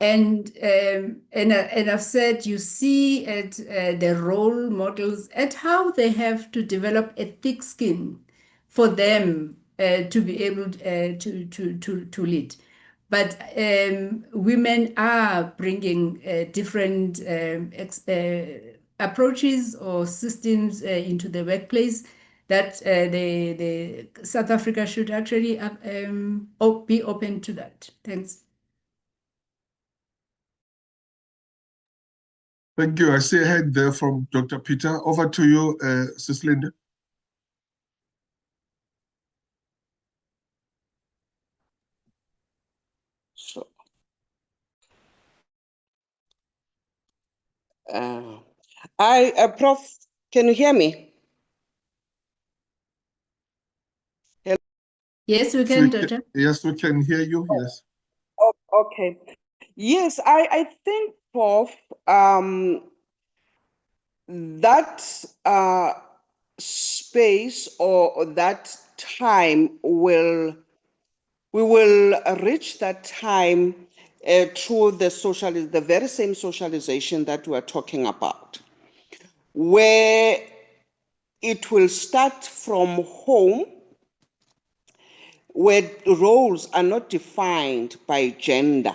And I've said, you see at the role models, at how they have to develop a thick skin for them to be able to lead. But women are bringing different approaches or systems into the workplace that the South Africa should actually be open to that. Thanks. Thank you. I see a hand there from Dr. Peter. Over to you, Sis Linda. So, Prof, can you hear me? Hello? Yes, we can, Doctor. Yes, we can hear you. Yes. Oh, okay. Yes, I think, Prof, that space or that time we will reach that time through the very same socialization that we're talking about, where it will start from home, where roles are not defined by gender.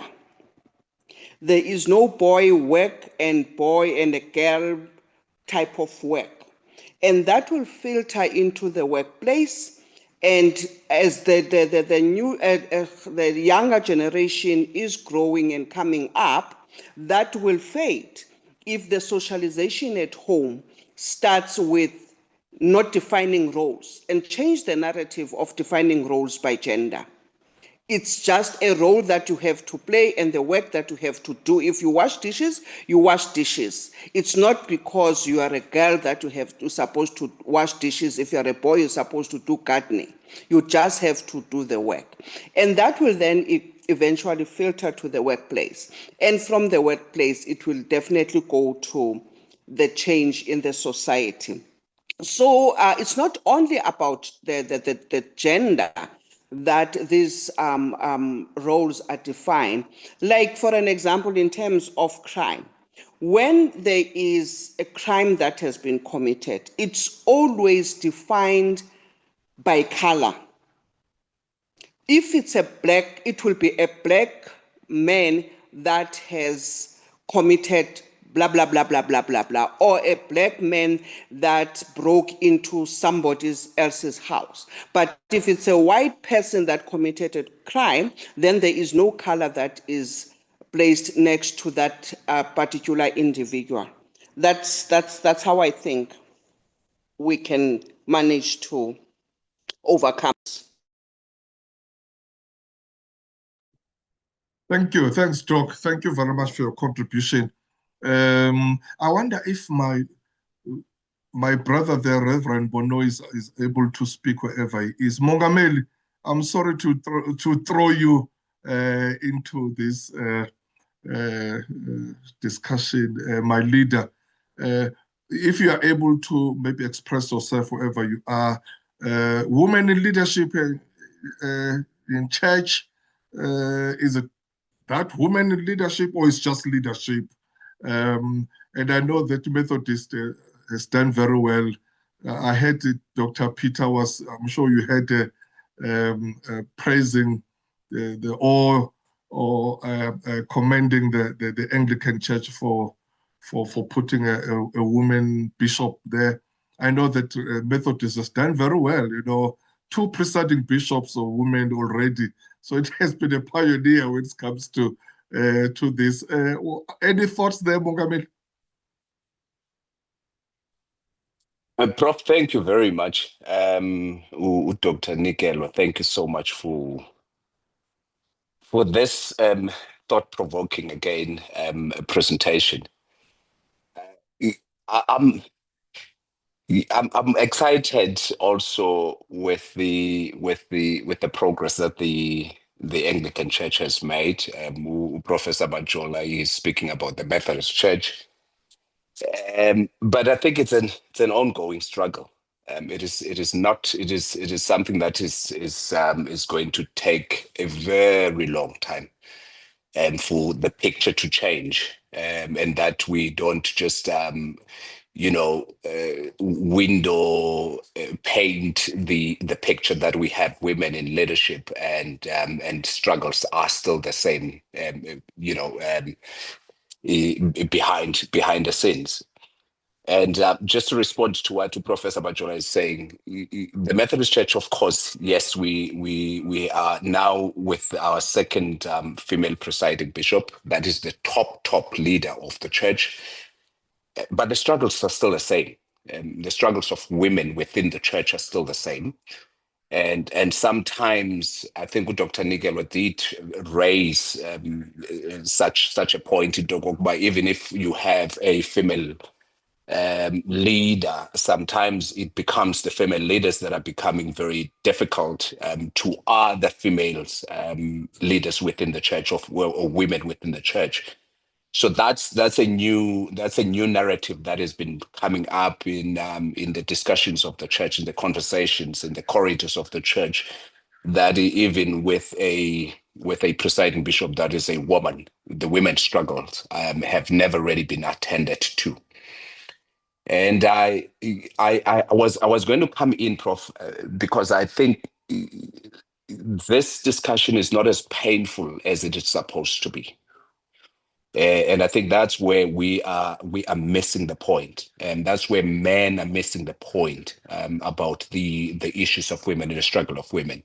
There is no boy work and boy and a girl type of work. And that will filter into the workplace. And as the younger generation is growing and coming up, that will fade if the socialization at home starts with not defining roles and change the narrative of defining roles by gender. It's just a role that you have to play and the work that you have to do. If you wash dishes, you wash dishes. It's not because you are a girl that you have to supposed to wash dishes. If you're a boy, you're supposed to do gardening. You just have to do the work. And that will then eventually filter to the workplace. And from the workplace, it will definitely go to the change in the society. So it's not only about the gender that these roles are defined. Like, for an example, in terms of crime, when there is a crime that has been committed, it's always defined by color. If it's a black, it will be a black man that has committed blah, blah, blah, blah, blah, blah, blah, or a black man that broke into somebody else's house. But if it's a white person that committed a crime, then there is no color that is placed next to that particular individual. That's how I think we can manage to overcome. Thank you. Thanks, Doc. Thank you very much for your contribution. I wonder if my brother, the Reverend Bono, is able to speak wherever he is. Mongameli, I'm sorry to throw you into this discussion, my leader. If you are able to maybe express yourself wherever you are, women in leadership in church, is it that women in leadership or is just leadership? And I know that Methodist has done very well. I heard Dr. Peter was, I'm sure you heard praising or commending the Anglican Church for putting a woman bishop there. I know that Methodist has done very well. You know, 2 presiding bishops are women already. So it has been a pioneer when it comes to this. Any thoughts there, Mongameli? Prof, thank you very much. Dr. Nikelwa, thank you so much for this thought-provoking again presentation. I'm excited also with the progress that the Anglican Church has made. Professor Majola is speaking about the Methodist Church. But I think it's an ongoing struggle. It is something that is going to take a very long time, for the picture to change, and that we don't just window paint the picture that we have women in leadership and struggles are still the same, behind the scenes. And just to respond to what Professor Bajola is saying, the Methodist Church, of course, yes, we are now with our second female presiding bishop. That is the top leader of the church. But the struggles are still the same. The struggles of women within the church are still the same. And sometimes I think Dr. Nikelwa did raise such a point in Dogogba, even if you have a female leader, sometimes it becomes the female leaders that are becoming very difficult to other females leaders within the church or women within the church. So that's a new narrative that has been coming up in the discussions of the church, in the conversations, in the corridors of the church, that even with a presiding bishop that is a woman, the women's struggles have never really been attended to. And I was going to come in, Prof, because I think this discussion is not as painful as it is supposed to be. And I think that's where we are missing the point, and that's where men are missing the point about the issues of women and the struggle of women.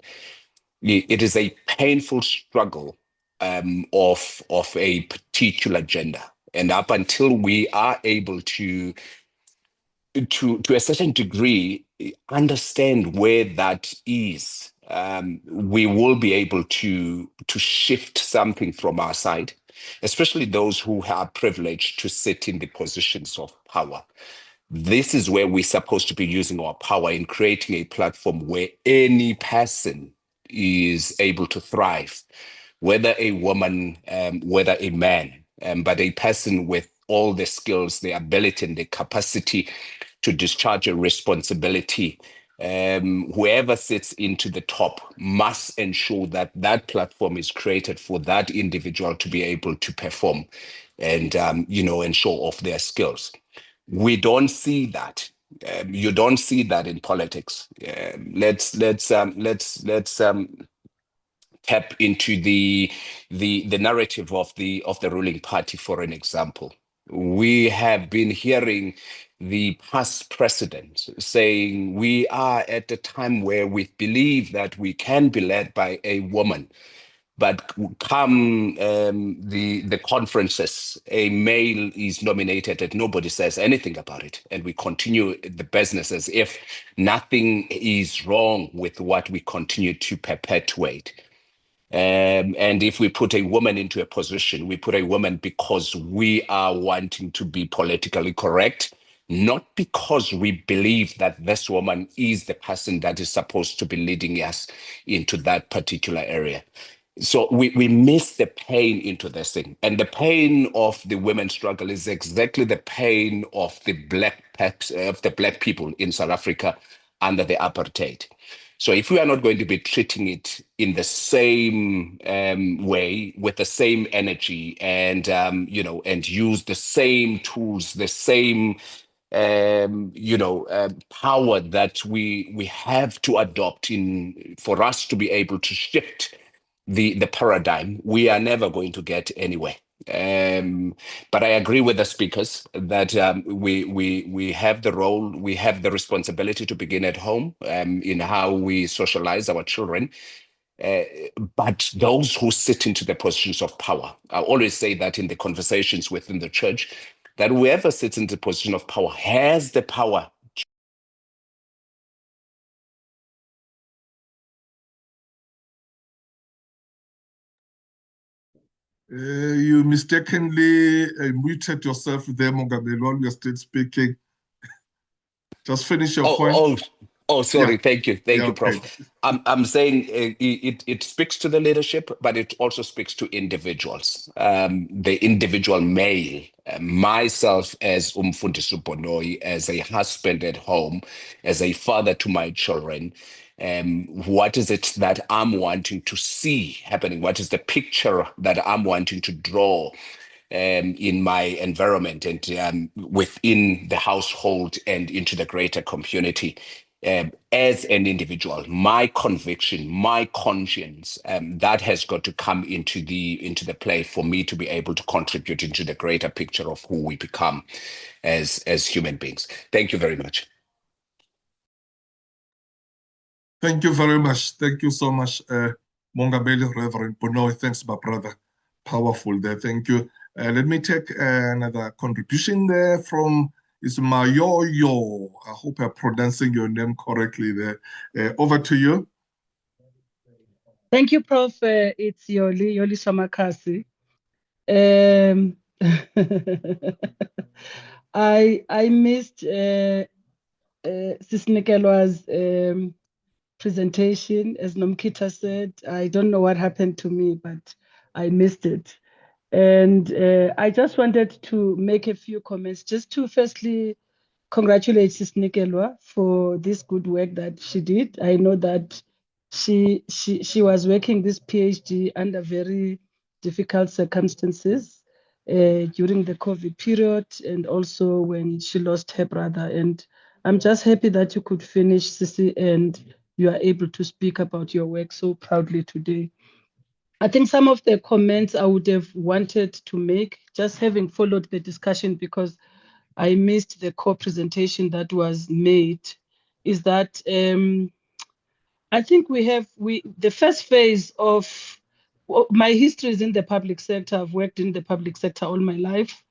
It is a painful struggle of a particular gender, and up until we are able to a certain degree understand where that is, we will be able to shift something from our side, especially those who are privileged to sit in the positions of power. This is where we're supposed to be using our power in creating a platform where any person is able to thrive, whether a woman, whether a man, but a person with all the skills, the ability, and the capacity to discharge a responsibility. Whoever sits into the top must ensure that that platform is created for that individual to be able to perform and show off their skills. We don't see that. You don't see that in politics. Let's tap into the narrative of the ruling party, for an example. We have been hearing the past president saying we are at a time where we believe that we can be led by a woman. But come the conferences, a male is nominated and nobody says anything about it. And we continue the business as if nothing is wrong with what we continue to perpetuate. And if we put a woman into a position, we put a woman because we are wanting to be politically correct, not because we believe that this woman is the person that is supposed to be leading us into that particular area. So we miss the pain into this thing. And the pain of the women's struggle is exactly the pain of the black people in South Africa under the apartheid. So if we are not going to be treating it in the same way, with the same energy, and and use the same tools, the same power that we have to adopt in for us to be able to shift the paradigm, we are never going to get anywhere. But I agree with the speakers that we have the role, we have the responsibility to begin at home in how we socialize our children. But those who sit into the positions of power, I always say that in the conversations within the church, that whoever sits in the position of power has the power. You mistakenly muted yourself there, Mongameli, while we are still speaking. Just finish your point. Sorry. Yeah. Thank you, Yeah, Prof. okay. I'm saying it speaks to the leadership, but it also speaks to individuals. The individual male, myself as Umfundisi Bonoi, as a husband at home, as a father to my children. What is it that I'm wanting to see happening? What is the picture that I'm wanting to draw in my environment and within the household and into the greater community? As an individual, my conviction, my conscience, that has got to come into the play for me to be able to contribute into the greater picture of who we become as human beings. Thank you very much. Thank you very much. Thank you so much, Mongameli, Reverend Bonoi. Thanks, my brother. Powerful there. Thank you. Let me take another contribution there from Ismayoyo. I hope I'm pronouncing your name correctly there. Over to you. Thank you, Prof. It's Yoli Samakasi. I missed Sis Nikelwa's presentation. As Nomkita said, I don't know what happened to me, but I missed it. And I just wanted to make a few comments, just to firstly congratulate Sis Nikelwa for this good work that she did. I know that she was working this PhD under very difficult circumstances during the COVID period, and also when she lost her brother. And I'm just happy that you could finish, Sisi, and you are able to speak about your work so proudly today. I think some of the comments I would have wanted to make, just having followed the discussion, because I missed the co-presentation that was made, is that I think the first phase of my history is in the public sector. I've worked in the public sector all my life,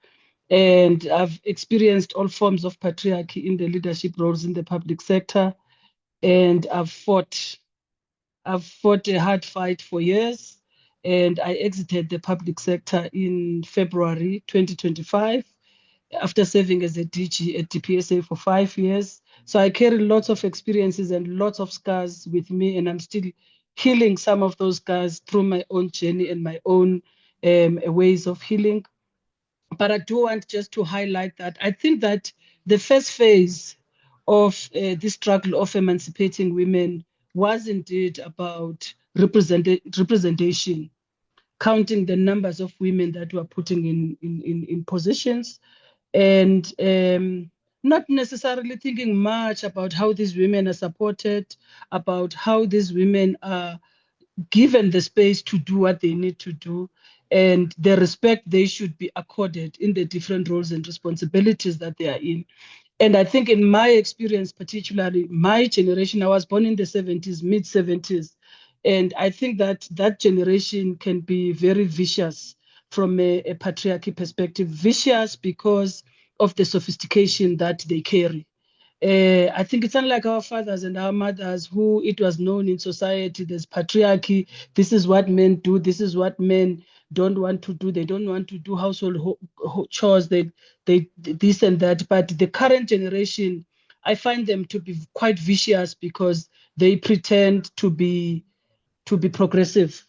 and I've experienced all forms of patriarchy in the leadership roles in the public sector, and I've fought a hard fight for years, and I exited the public sector in February 2025 after serving as a DG at DPSA for 5 years. So I carry lots of experiences and lots of scars with me, and I'm still healing some of those scars through my own journey and my own ways of healing. But I do want just to highlight that I think that the first phase of this struggle of emancipating women was indeed about representation, counting the numbers of women that were putting in positions, and not necessarily thinking much about how these women are supported, about how these women are given the space to do what they need to do, and the respect they should be accorded in the different roles and responsibilities that they are in. And I think in my experience, particularly my generation, I was born in the 70s, mid 70s, And I think that that generation can be very vicious from a patriarchy perspective, vicious because of the sophistication that they carry. I think it's unlike our fathers and our mothers, who it was known in society, there's patriarchy. This is what men do. This is what men don't want to do. They don't want to do household chores. They this and that. But the current generation, I find them to be quite vicious because they pretend to be progressive,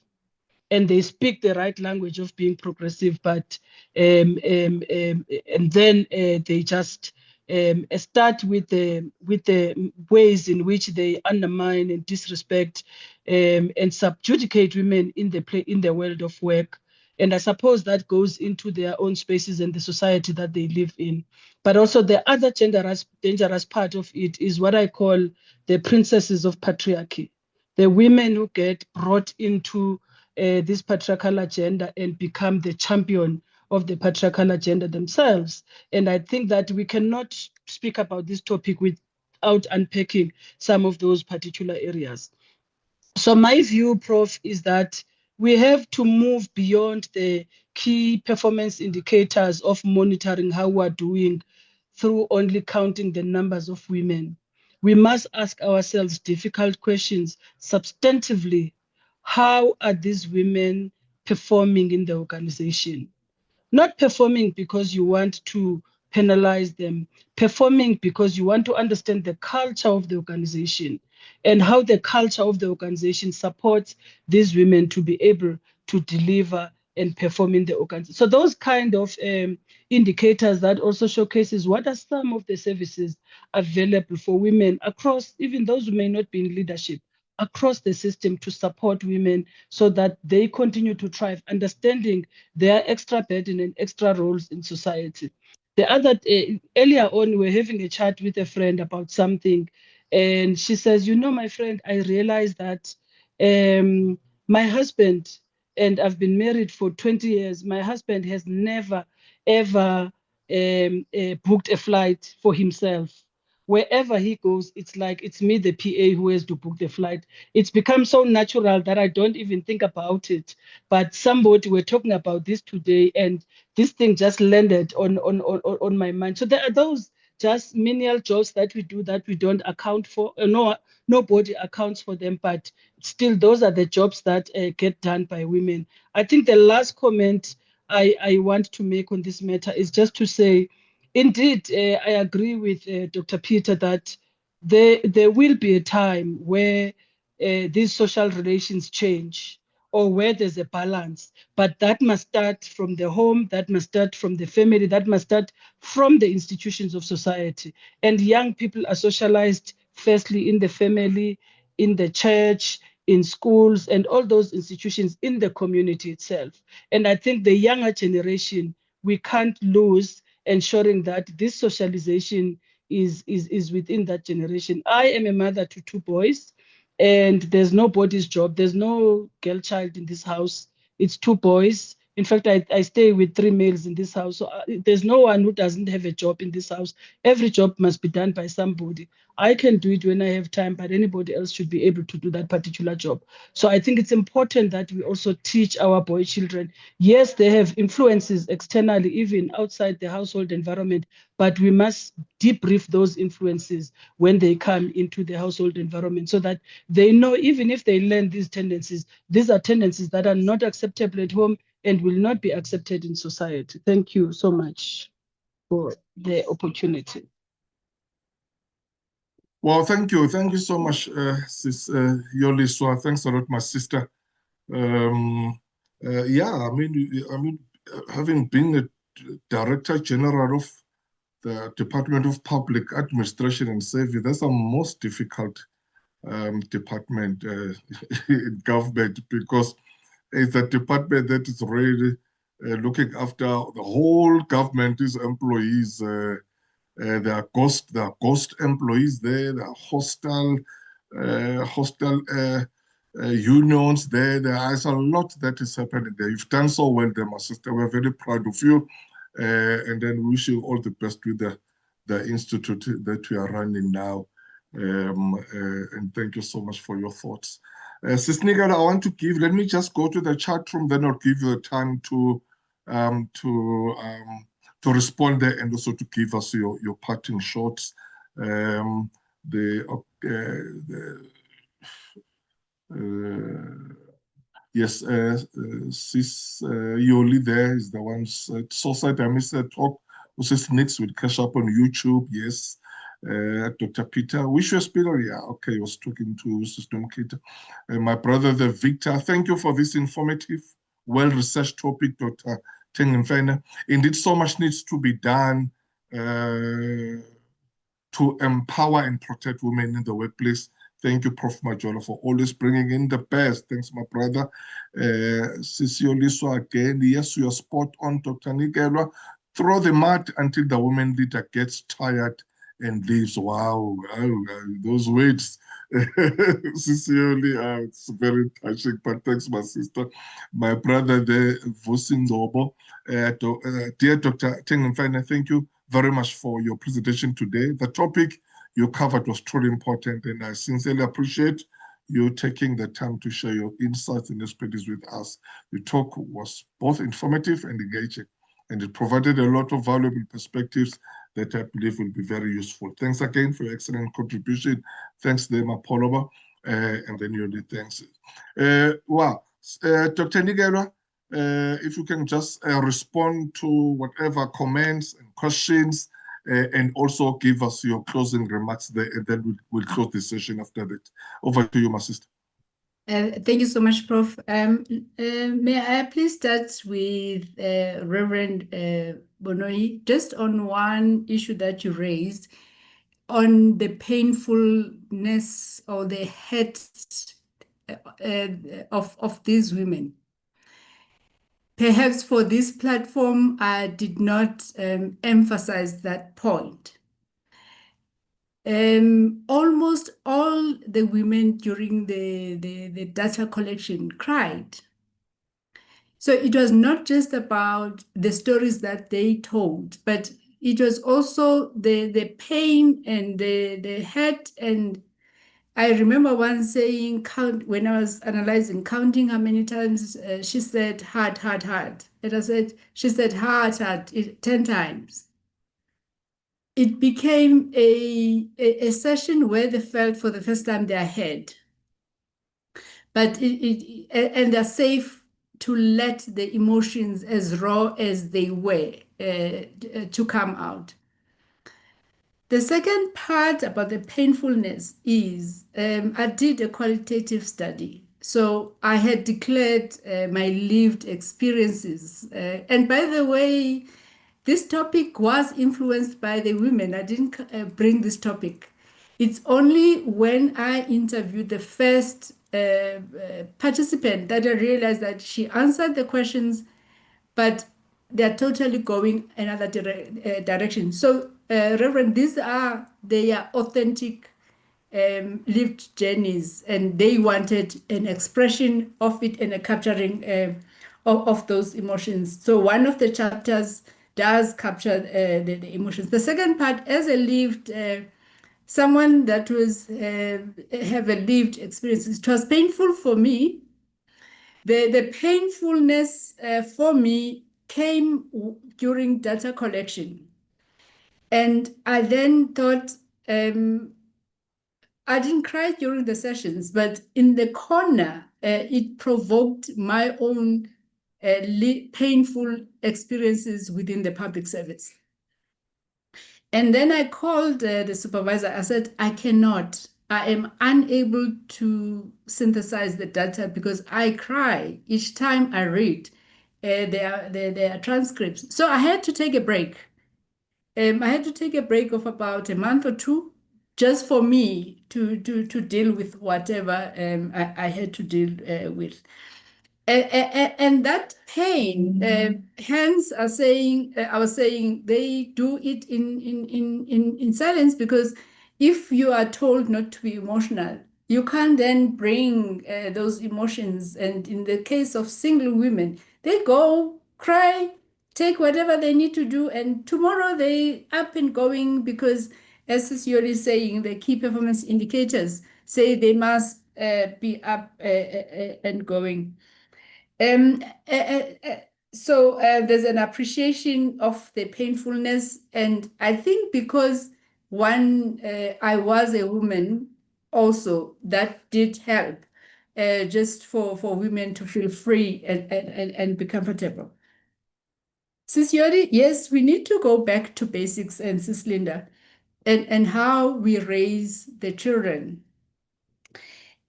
and they speak the right language of being progressive, but and then they just start with the ways in which they undermine and disrespect and subjugate women in the world of work. And I suppose that goes into their own spaces and the society that they live in. But also the other dangerous part of it is what I call the princesses of patriarchy, the women who get brought into this patriarchal agenda and become the champion of the patriarchal agenda themselves. And I think that we cannot speak about this topic without unpacking some of those particular areas. So my view, Prof, is that we have to move beyond the key performance indicators of monitoring how we're doing through only counting the numbers of women. We must ask ourselves difficult questions substantively. How are these women performing in the organization? Not performing because you want to penalize them, performing because you want to understand the culture of the organization and how the culture of the organization supports these women to be able to deliver and perform in the organization. So those kind of indicators that also showcases what are some of the services available for women across, even those who may not be in leadership, across the system to support women so that they continue to thrive, understanding their extra burden and extra roles in society. The other, earlier on, we were having a chat with a friend about something, and she says, you know, my friend, I realized that my husband, and I've been married for 20 years, my husband has never, ever booked a flight for himself. Wherever he goes, it's like it's me, the PA, who has to book the flight. It's become so natural that I don't even think about it. But somebody, we're talking about this today, and this thing just landed on my mind. So there are those just menial jobs that we do that we don't account for. No, nobody accounts for them, but still, those are the jobs that get done by women. I think the last comment I want to make on this matter is just to say, indeed, I agree with Dr. Peter that there will be a time where these social relations change, or where there's a balance. But that must start from the home, that must start from the family, that must start from the institutions of society. And young people are socialized firstly in the family, in the church, in schools, and all those institutions in the community itself. And I think the younger generation, we can't lose ensuring that this socialization is within that generation. I am a mother to 2 boys, and there's nobody's job. There's no girl child in this house. It's 2 boys. In fact, I stay with 3 males in this house. So there's no one who doesn't have a job in this house. Every job must be done by somebody. I can do it when I have time, but anybody else should be able to do that particular job. So I think it's important that we also teach our boy children. Yes, they have influences externally, even outside the household environment, but we must debrief those influences when they come into the household environment so that they know, even if they learn these tendencies, these are tendencies that are not acceptable at home and will not be accepted in society. Thank you so much for the opportunity. Well, thank you. Thank you so much, Sis Yoliswa. Thanks a lot, my sister. Yeah, I mean, having been a Director General of the Department of Public Administration and Service, that's the most difficult department in government, because it's a department that is really looking after the whole government's employees. There are ghost employees there. There are hostile unions there. There is a lot that is happening there. You've done so well there, my sister. We're very proud of you. And then wish you all the best with the institute that we are running now. And thank you so much for your thoughts. Sis Nikelwa, I want to give, let me just go to the chat room, then I'll give you the time to respond there and also to give us your parting shots. Yes, Sis Yoli there is the one. Society, I missed the talk. Sis Nix will catch up on YouTube. Yes. Dr. Peter, wish you a speeder. Yeah, okay, I was talking to Sister Mkita. My brother, the Victor, thank you for this informative, well-researched topic, Dr. Tengimfene. Indeed, so much needs to be done to empower and protect women in the workplace. Thank you, Prof. Majola, for always bringing in the best. Thanks, my brother. Sisi Oliso again. Yes, you are spot on, Dr. Nikelwa. Throw the mat until the woman leader gets tired and leaves. Wow, those words. Sincerely, it's very touching, but thanks, my sister. My brother, the Vusindobo. Dear Dr. Tengimfene, thank you very much for your presentation today. The topic you covered was truly important, and I sincerely appreciate you taking the time to share your insights and expertise with us. The talk was both informative and engaging, and it provided a lot of valuable perspectives that I believe will be very useful. Thanks again for your excellent contribution. Thanks, Dema Polova, and then Yoli, thanks. Dr. Nikelwa, if you can just respond to whatever comments and questions, and also give us your closing remarks there, and then we'll close the session after that. Over to you, my sister. Thank you so much, Prof. May I please start with Reverend Bonoi, just on one issue that you raised on the painfulness or the hurt of these women. Perhaps for this platform, I did not emphasize that point. Almost all the women during the data collection cried. So it was not just about the stories that they told, but it was also the pain and the hurt. And I remember one saying, when I was analyzing, counting how many times she said heart, heart, heart. And she said heart, heart 10 times. It became a session where they felt for the first time they're ahead. But and they're safe to let the emotions as raw as they were to come out. The second part about the painfulness is I did a qualitative study. So I had declared my lived experiences. And by the way, this topic was influenced by the women. I didn't bring this topic. It's only when I interviewed the first participant that I realized that she answered the questions, but they're totally going another direction. So, Reverend, these are their authentic lived journeys, and they wanted an expression of it and a capturing of those emotions. So one of the chapters does capture the emotions. The second part, as a lived, someone that was have a lived experience, it was painful for me. The painfulness for me came during data collection. And I then thought, I didn't cry during the sessions, but in the corner, it provoked my own painful experiences within the public service. And then I called the supervisor. I said, I am unable to synthesize the data because I cry each time I read their transcripts. So I had to take a break. I had to take a break of about a month or two just for me to deal with whatever I had to deal with. And that pain, hence I was saying they do it in silence, because if you are told not to be emotional, you can't then bring those emotions. And in the case of single women, they go cry, take whatever they need to do, and tomorrow they up and going, because as Yoli is saying, the key performance indicators say they must be up and going. So there's an appreciation of the painfulness, and I think because I was a woman also, that did help just for women to feel free and be comfortable. Sis Yodi, yes, we need to go back to basics, and Sis Linda, and how we raise the children.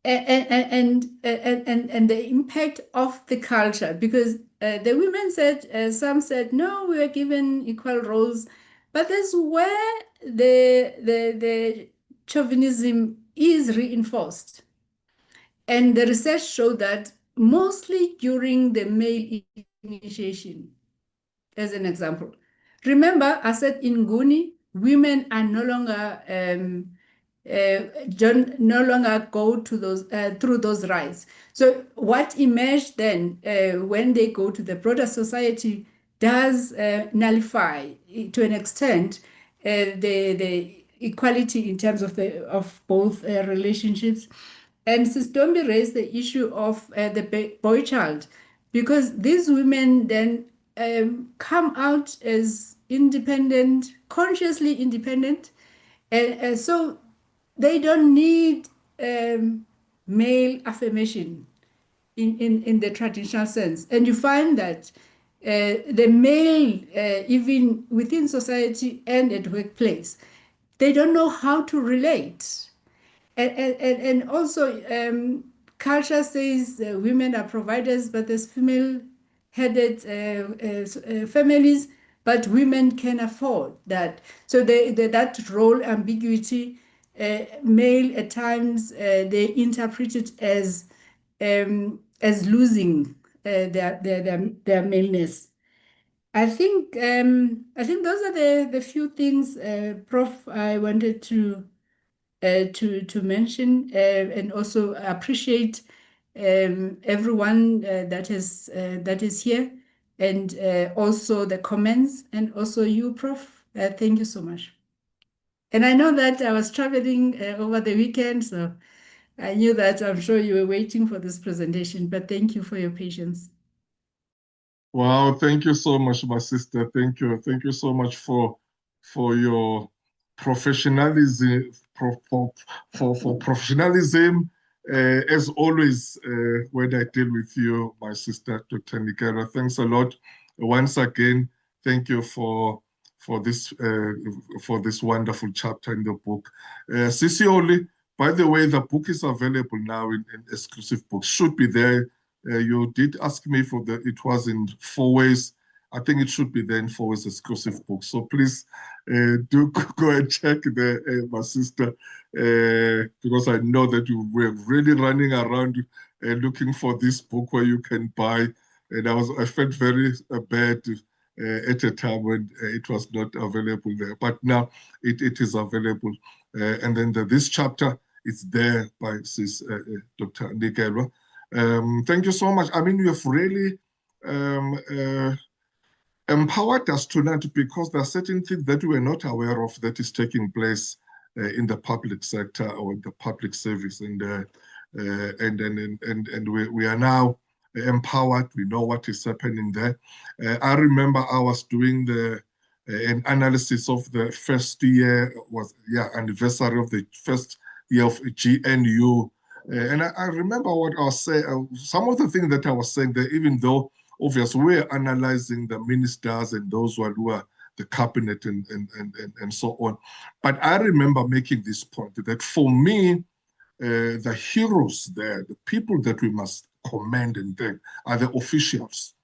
And the impact of the culture, because the women said, some said, no, we were given equal roles, but that's where the chauvinism is reinforced. And the research showed that mostly during the male initiation, as an example. Remember, I said in Nguni, women are no longer no longer go to those through those rites. So what emerged then when they go to the broader society does nullify to an extent the equality in terms of both relationships. And Sistombi raised the issue of the boy child, because these women then come out as independent, consciously independent, and so they don't need male affirmation in the traditional sense. And you find that the male, even within society and at workplace, they don't know how to relate. And also, culture says women are providers, but there's female-headed families, but women can afford that. So that role ambiguity, male at times they interpret it as losing their maleness. I think those are the few things, Prof, I wanted to mention, and also appreciate everyone that is here, and also the comments, and also you, Prof. Thank you so much. And I know that I was traveling over the weekend, so I knew that I'm sure you were waiting for this presentation, but thank you for your patience. Wow, thank you so much, my sister. Thank you. Thank you so much for your professionalism, for professionalism. As always, when I deal with you, my sister, Dr. Nikelwa, thanks a lot. Once again, thank you for this wonderful chapter in the book. Sisioli, by the way, the book is available now in exclusive books. Should be there. You did ask me it was in 4 ways. I think it should be there in 4 ways exclusive book. So please do go and check there, my sister, because I know that you were really running around looking for this book where you can buy. And I felt very bad at a time when it was not available there. But now it is available. And then this chapter is there by Dr. Nikelwa. Thank you so much. I mean, you have really empowered us tonight, because there are certain things that we were not aware of that is taking place in the public sector or in the public service, and we are now empowered. We know what is happening there. I remember I was doing an analysis of the first year anniversary of the first year of GNU. And I remember what I was saying, some of the things that I was saying there, even though obviously we're analyzing the ministers and those who are the cabinet and so on. But I remember making this point that for me, the heroes there, the people that we must commend and thank, are the officials.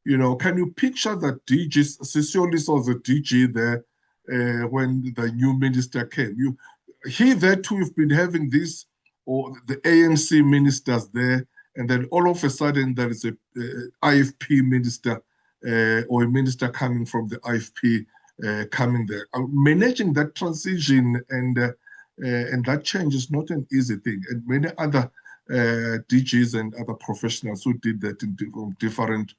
You know, can you picture the DGs? Sisioli was the DG there when the new minister came. There too, you've been having this, or the ANC ministers there, and then all of a sudden there is a IFP minister or a minister coming from the IFP coming there. Managing that transition and that change is not an easy thing. And many other DGs and other professionals who did that in different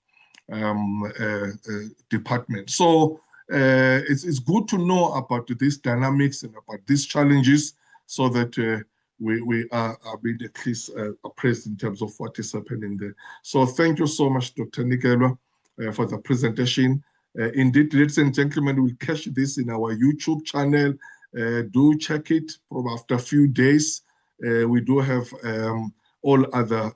departments. So it's good to know about these dynamics and about these challenges, so that we are at least appraised in terms of what is happening there. So thank you so much, Dr. Nikelwa, for the presentation. Indeed, ladies and gentlemen, we'll catch this in our YouTube channel. Do check it from after a few days. We do have all other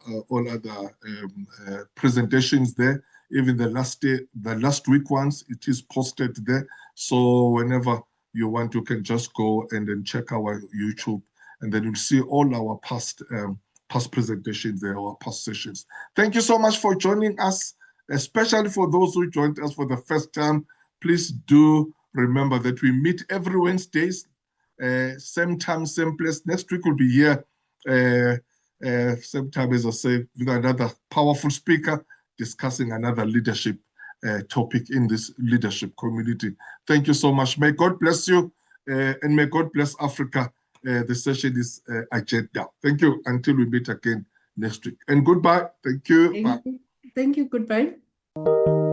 presentations there. Even the last week ones, it is posted there. So whenever you want, you can just go and then check our YouTube, and then you'll see all our past presentations there, our past sessions. Thank you so much for joining us, especially for those who joined us for the first time. Please do remember that we meet every Wednesdays, same time, same place. Next week we'll be here, same time, as I say, with another powerful speaker discussing another leadership topic in this leadership community. Thank you so much. May God bless you, and may God bless Africa. The session is agenda. Thank you until we meet again next week. And goodbye. Thank you. Bye. Thank you. Goodbye.